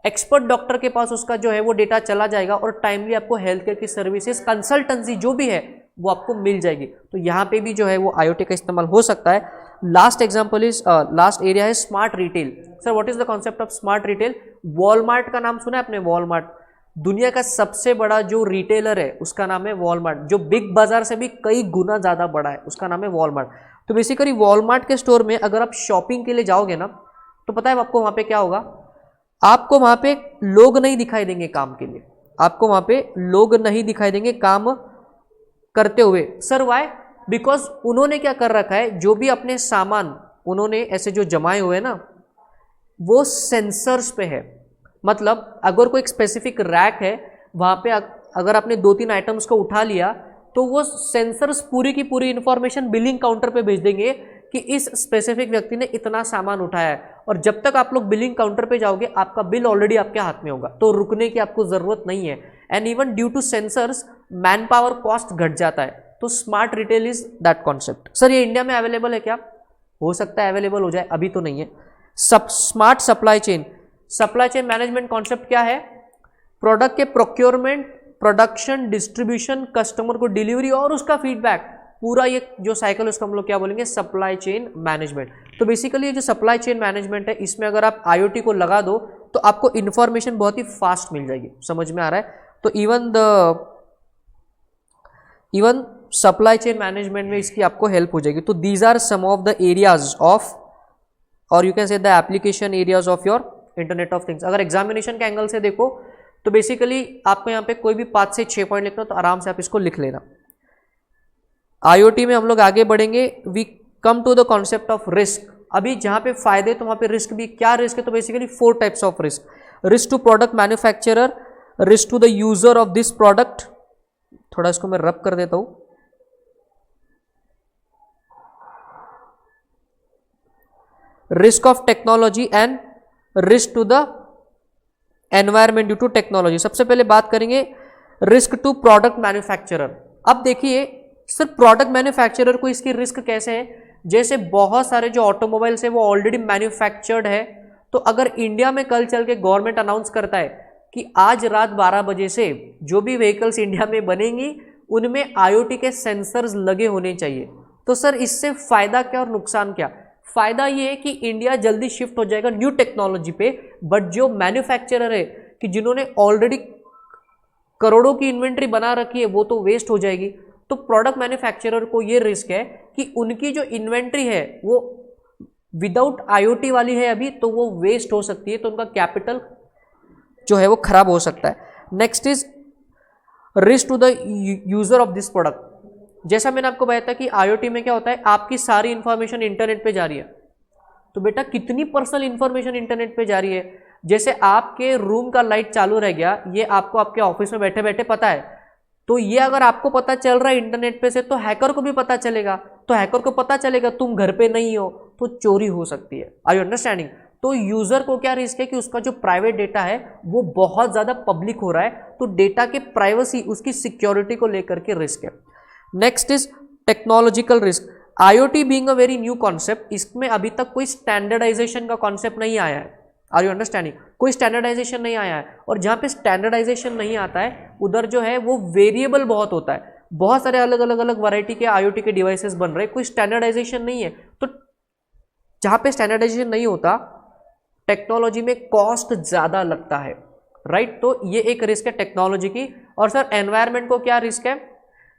एक्सपर्ट डॉक्टर के पास उसका जो है वो डेटा चला जाएगा और टाइमली आपको हेल्थ केयर की सर्विसेज, कंसल्टेंसी जो भी है वो आपको मिल जाएगी। तो यहाँ पे भी जो है वो IoT का इस्तेमाल हो सकता है। Last example is, last area है smart retail. Sir what is the concept of smart retail? Walmart का नाम सुना है आपने? वॉलमार्ट दुनिया का सबसे बड़ा जो रिटेलर है उसका नाम है वॉलमार्ट, जो बिग बाजार से भी कई गुना ज़्यादा बड़ा है, उसका नाम है वॉलमार्ट। तो बेसिकली वॉलमार्ट के स्टोर में अगर आप शॉपिंग के लिए जाओगे ना, तो पता है आपको वहाँ पे क्या होगा? आपको वहाँ पे लोग नहीं दिखाई देंगे काम के लिए, आपको वहाँ पे लोग नहीं दिखाई देंगे काम करते हुए। Sir Y? बिकॉज उन्होंने क्या कर रखा है, जो भी अपने सामान उन्होंने ऐसे जो जमाए हुए हैं ना वो सेंसर्स पे है। मतलब अगर कोई एक स्पेसिफिक रैक है, वहाँ पे अगर आपने 2-3 आइटम्स को उठा लिया तो वो सेंसर्स पूरी की पूरी इंफॉर्मेशन बिलिंग काउंटर पे भेज देंगे कि इस स्पेसिफिक व्यक्ति ने इतना सामान उठाया है। और जब तक आप लोग बिलिंग काउंटर पे जाओगे आपका बिल ऑलरेडी आपके हाथ में होगा, तो रुकने की आपको ज़रूरत नहीं है। And even due to sensors man power cost घट जाता है। तो smart retail is that concept. Sir ये इंडिया में अवेलेबल है क्या? हो सकता है अवेलेबल हो जाए, अभी तो नहीं है। Smart supply chain, supply chain management concept क्या है? प्रोडक्ट के प्रोक्योरमेंट, प्रोडक्शन, डिस्ट्रीब्यूशन, कस्टमर को डिलीवरी और उसका फीडबैक, पूरा ये जो साइकिल है उसको हम लोग क्या बोलेंगे? Supply chain management. तो बेसिकली ये जो सप्लाई चेन मैनेजमेंट है, इसमें अगर आप IoT को लगा दो तो आपको इंफॉर्मेशन बहुत ही फास्ट मिल जाएगी। समझ में आ रहा है? तो इवन सप्लाई चेन मैनेजमेंट में इसकी आपको हेल्प हो जाएगी। तो these are some of the areas of, और you can say the application areas of your internet of things. अगर एग्जामिनेशन के एंगल से देखो तो बेसिकली आपको यहाँ पे कोई भी 5 से 6 पॉइंट लिखना, तो आराम से आप इसको लिख लेना। IoT में हम लोग आगे बढ़ेंगे। We come to the concept of risk. अभी जहाँ पे फायदे तो वहाँ पे रिस्क भी। क्या रिस्क है? तो basically 4 types of risk. Risk to product manufacturer, risk to the user of this product, थोड़ा इसको मैं रब कर देता हूं, risk of technology and risk to the environment due to technology. सबसे पहले बात करेंगे रिस्क टू प्रोडक्ट मैन्युफैक्चरर। अब देखिए सर, प्रोडक्ट मैन्युफैक्चरर को इसकी रिस्क कैसे है? जैसे बहुत सारे जो ऑटोमोबाइल्स है वो ऑलरेडी मैन्युफैक्चर्ड है, तो अगर इंडिया में कल चल के गवर्नमेंट अनाउंस करता है कि आज रात 12 बजे से जो भी व्हीकल्स इंडिया में बनेंगी उनमें IoT के सेंसर्स लगे होने चाहिए, तो सर इससे फायदा क्या और नुकसान क्या? फायदा ये है कि इंडिया जल्दी शिफ्ट हो जाएगा न्यू टेक्नोलॉजी पे, बट जो मैन्युफैक्चरर है कि जिन्होंने ऑलरेडी करोड़ों की इन्वेंट्री बना रखी है वो तो वेस्ट हो जाएगी। तो प्रोडक्ट मैन्युफैक्चरर को ये रिस्क है कि उनकी जो इन्वेंट्री है वो विदाउट IoT वाली है अभी, तो वो वेस्ट हो सकती है, तो उनका कैपिटल जो है वो खराब हो सकता है। Next is risk to the user of this product. जैसा मैंने आपको बताया था कि IoT में क्या होता है, आपकी सारी इंफॉर्मेशन इंटरनेट पे जा रही है, तो बेटा कितनी पर्सनल इंफॉर्मेशन इंटरनेट पे जा रही है? जैसे आपके रूम का लाइट चालू रह गया, ये आपको आपके ऑफिस में बैठे बैठे पता है, तो ये अगर आपको पता चल रहा है इंटरनेट पे से, तो हैकर को भी पता चलेगा, तो हैकर को पता चलेगा तुम घर पे नहीं हो, तो चोरी हो सकती है। Are you understanding? तो यूजर को क्या रिस्क है कि उसका जो प्राइवेट डेटा है वो बहुत ज्यादा पब्लिक हो रहा है, तो डेटा के प्राइवेसी, उसकी सिक्योरिटी को लेकर के रिस्क है। Next is technological risk. IoT being a very new concept, इसमें अभी तक कोई स्टैंडर्डाइजेशन का कॉन्सेप्ट नहीं आया है। Are you understanding? कोई स्टैंडर्डाइजेशन नहीं आया है, और जहाँ पे स्टैंडर्डाइजेशन नहीं आता है उधर जो है वो वेरिएबल बहुत होता है। बहुत सारे अलग अलग अलग वैरायटी के IoT के डिवाइसेस बन रहे हैं, कोई स्टैंडर्डाइजेशन नहीं है। तो जहाँ पे स्टैंडर्डाइजेशन नहीं होता, टेक्नोलॉजी में कॉस्ट ज़्यादा लगता है, राइट? तो ये एक रिस्क है टेक्नोलॉजी की। और सर एनवायरनमेंट को क्या रिस्क है?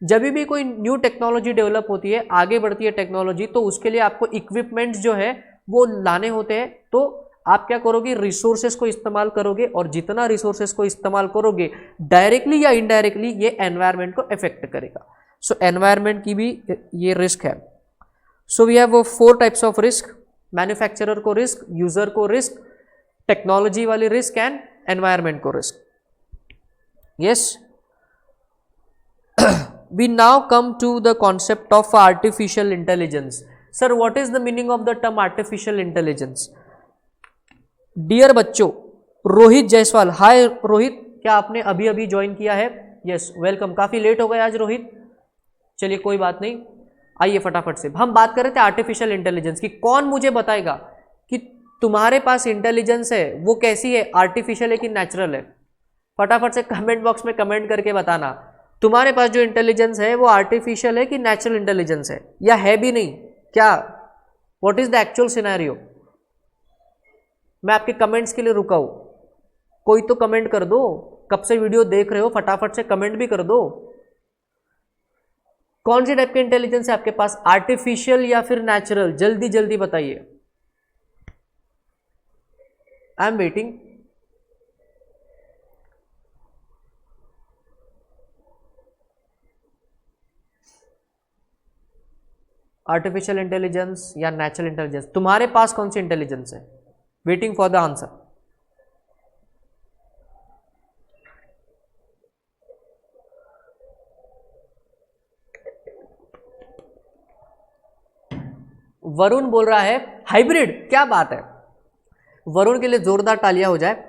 जब भी कोई न्यू टेक्नोलॉजी डेवलप होती है, आगे बढ़ती है टेक्नोलॉजी, तो उसके लिए आपको इक्विपमेंट्स जो है वो लाने होते हैं, तो आप क्या करोगे? रिसोर्सेज को इस्तेमाल करोगे, और जितना रिसोर्सेज को इस्तेमाल करोगे डायरेक्टली या इनडायरेक्टली ये एनवायरनमेंट को इफेक्ट करेगा। सो एनवायरनमेंट की भी ये रिस्क है। So we have 4 types of risk, manufacturer को रिस्क, यूजर को रिस्क, टेक्नोलॉजी वाली रिस्क एंड एनवायरनमेंट को risk. Yes, we now come to the concept of artificial intelligence. Sir, what is the meaning of the term artificial intelligence? Dear बच्चों, रोहित जायसवाल, हाय रोहित, क्या आपने अभी अभी join किया है? Yes, welcome. काफी लेट हो गए आज रोहित, चलिए कोई बात नहीं, आइए फटाफट से। हम बात कर रहे थे आर्टिफिशियल इंटेलिजेंस की। कौन मुझे बताएगा कि तुम्हारे पास इंटेलिजेंस है वो कैसी है, आर्टिफिशियल है कि नेचुरल है? फटाफट से कमेंट बॉक्स में कमेंट करके बताना, तुम्हारे पास जो इंटेलिजेंस है वो आर्टिफिशियल है कि नेचुरल इंटेलिजेंस है, या है भी नहीं? क्या, what is the actual scenario? मैं आपके कमेंट्स के लिए रुका हूं, कोई तो कमेंट कर दो। कब से वीडियो देख रहे हो, फटाफट से कमेंट भी कर दो। कौन सी टाइप के इंटेलिजेंस है आपके पास, आर्टिफिशियल या फिर नेचुरल? जल्दी जल्दी बताइए, I am waiting. Artificial intelligence या नेचुरल इंटेलिजेंस, तुम्हारे पास कौन सी इंटेलिजेंस है? Waiting for the answer. Varun बोल रहा है हाइब्रिड, क्या बात है, वरुण के लिए जोरदार तालियां हो जाए।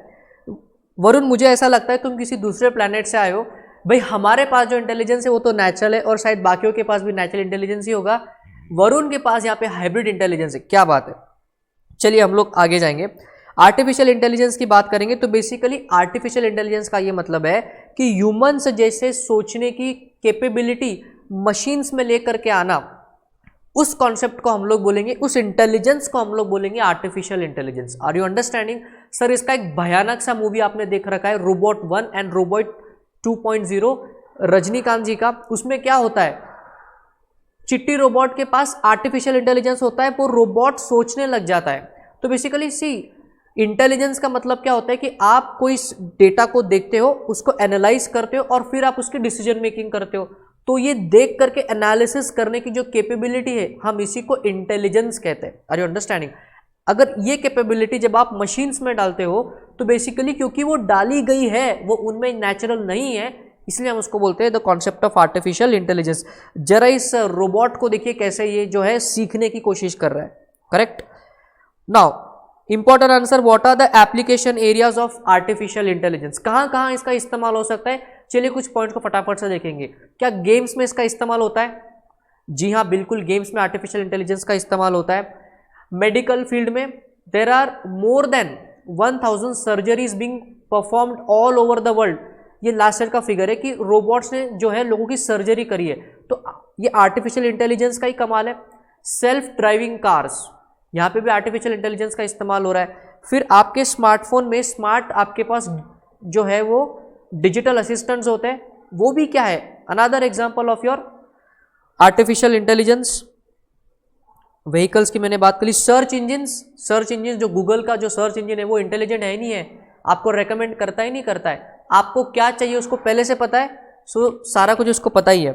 वरुण, मुझे ऐसा लगता है तुम किसी दूसरे प्लेनेट से आए हो। भाई हमारे पास जो इंटेलिजेंस है वो तो नेचुरल है, और शायद बाकियों के पास भी नेचुरल इंटेलिजेंस ही होगा। वरुण के पास यहाँ पे हाइब्रिड इंटेलिजेंस है, क्या बात है। चलिए हम लोग आगे जाएंगे। आर्टिफिशियल इंटेलिजेंस की बात करेंगे तो बेसिकली आर्टिफिशियल इंटेलिजेंस का ये मतलब है कि ह्यूमंस जैसे सोचने की कैपेबिलिटी मशीन्स में लेकर के आना, उस कॉन्सेप्ट को हम लोग बोलेंगे, उस इंटेलिजेंस को हम लोग बोलेंगे artificial intelligence. Are you understanding? Sir इसका एक भयानक सा मूवी आपने देख रखा है, robot 1 and robot 2.0 Rajinikanth ji का। उसमें क्या होता है, चिट्टी रोबोट के पास आर्टिफिशियल इंटेलिजेंस होता है, वो रोबोट सोचने लग जाता है। तो बेसिकली सी इंटेलिजेंस का मतलब क्या होता है कि आप कोई डेटा को देखते हो, उसको एनालाइज करते हो और फिर आप उसकी डिसीजन मेकिंग करते हो। तो ये देख करके एनालिसिस करने की जो कैपेबिलिटी है, हम इसी को इंटेलिजेंस कहते हैं। Are you understanding? अगर ये कैपेबिलिटी जब आप मशीन्स में डालते हो तो बेसिकली क्योंकि वो डाली गई है, वो उनमें नेचुरल नहीं है, इसलिए हम उसको बोलते हैं the concept of artificial intelligence. जरा इस रोबोट को देखिए कैसे ये जो है सीखने की कोशिश कर रहा है। Correct. Now important answer, what are the application areas of artificial intelligence? कहां कहां इसका इस्तेमाल हो सकता है? चलिए कुछ पॉइंट्स को फटाफट से देखेंगे। क्या गेम्स में इसका इस्तेमाल होता है? जी हाँ, बिल्कुल, गेम्स में आर्टिफिशियल इंटेलिजेंस का इस्तेमाल होता है। मेडिकल फील्ड में there are more than 1000 surgeries being performed all over the world. ये लास्ट ईयर का फिगर है कि रोबोट्स ने जो है लोगों की सर्जरी करी है, तो ये आर्टिफिशियल इंटेलिजेंस का ही कमाल है। सेल्फ ड्राइविंग कार्स, यहाँ पे भी आर्टिफिशियल इंटेलिजेंस का इस्तेमाल हो रहा है। फिर आपके स्मार्टफोन में स्मार्ट आपके पास जो है वो डिजिटल असिस्टेंट्स होते हैं, वो भी क्या है, another example of your artificial intelligence. Vehicles की मैंने बात करी। सर्च इंजिन जो गूगल का जो सर्च इंजिन है वो इंटेलिजेंट है ही नहीं है, आपको रेकमेंड करता ही नहीं करता है। आपको क्या चाहिए उसको पहले से पता है, सो सारा कुछ उसको पता ही है।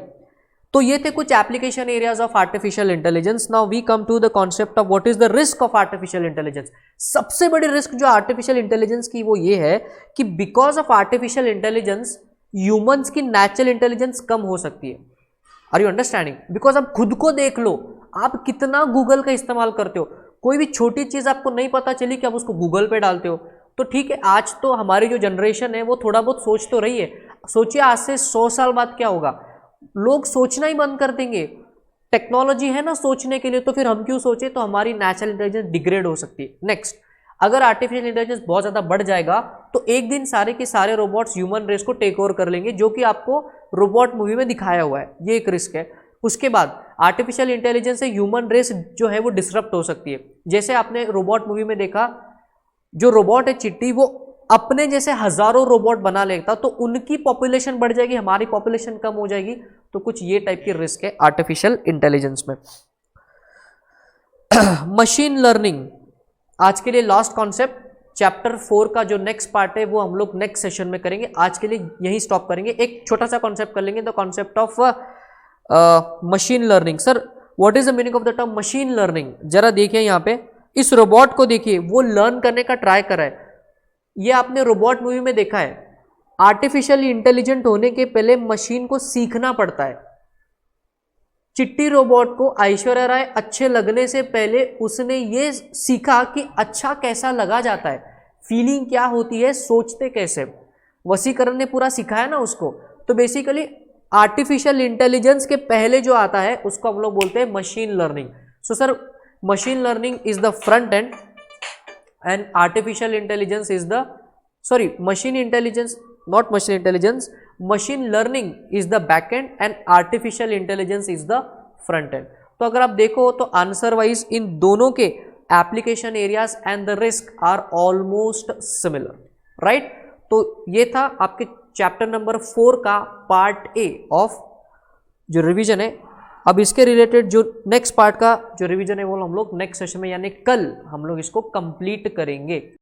तो ये थे कुछ application areas of artificial intelligence. Now we come to the concept of what is the risk of artificial intelligence. सबसे बड़ी रिस्क जो आर्टिफिशियल इंटेलिजेंस की वो ये है कि because of artificial intelligence humans की नेचुरल इंटेलिजेंस कम हो सकती है। Are you understanding? बिकॉज आप खुद को देख लो, आप कितना गूगल का इस्तेमाल करते हो। कोई भी छोटी चीज आपको नहीं पता चली कि आप उसको गूगल पे डालते हो। तो ठीक है, आज तो हमारी जो जनरेशन है वो थोड़ा बहुत सोच तो रही है। सोचिए आज से 100 साल बाद क्या होगा, लोग सोचना ही बंद कर देंगे। टेक्नोलॉजी है ना सोचने के लिए, तो फिर हम क्यों सोचे? तो हमारी नेचुरल इंटेलिजेंस डिग्रेड हो सकती है। नेक्स्ट, अगर आर्टिफिशियल इंटेलिजेंस बहुत ज़्यादा बढ़ जाएगा तो एक दिन सारे के सारे रोबोट्स ह्यूमन रेस को टेक ओवर कर लेंगे, जो कि आपको रोबोट मूवी में दिखाया हुआ है। ये एक रिस्क है। उसके बाद आर्टिफिशियल इंटेलिजेंस से ह्यूमन रेस जो है वो डिसरप्ट हो सकती है। जैसे आपने रोबोट मूवी में देखा, जो रोबोट है चिट्टी, वो अपने जैसे हजारों रोबोट बना लेता, तो उनकी पॉपुलेशन बढ़ जाएगी, हमारी पॉपुलेशन कम हो जाएगी। तो कुछ ये टाइप की रिस्क है आर्टिफिशियल इंटेलिजेंस में। मशीन लर्निंग आज के लिए लास्ट कॉन्सेप्ट। चैप्टर 4 का जो नेक्स्ट पार्ट है वो हम लोग नेक्स्ट सेशन में करेंगे। आज के लिए यही स्टॉप करेंगे। एक छोटा सा कॉन्सेप्ट कर लेंगे, the concept of machine learning. Sir what is the meaning of the term machine learning? जरा देखिए यहाँ पे इस रोबोट को देखिए, वो लर्न करने का ट्राई कर रहा है। ये आपने रोबोट मूवी में देखा है, आर्टिफिशियली इंटेलिजेंट होने के पहले मशीन को सीखना पड़ता है। चिट्टी रोबोट को ऐश्वर्या राय अच्छे लगने से पहले उसने ये सीखा कि अच्छा कैसा लगा जाता है, फीलिंग क्या होती है, सोचते कैसे। वसीकरण ने पूरा सिखाया ना उसको। तो बेसिकली आर्टिफिशियल इंटेलिजेंस के पहले जो आता है उसको हम लोग बोलते हैं machine learning. So sir machine learning is the front end and artificial intelligence is the machine intelligence, not machine intelligence, machine learning is the back end and artificial intelligence is the front end। तो अगर आप देखो तो answer wise इन दोनों के application areas and the risk are almost similar, right. तो ये था आपके चैप्टर नंबर 4 का पार्ट ए ऑफ जो रिवीजन है। अब इसके रिलेटेड जो नेक्स्ट पार्ट का जो रिवीजन है वो हम लोग नेक्स्ट सेशन में यानी कल हम लोग इसको कंप्लीट करेंगे।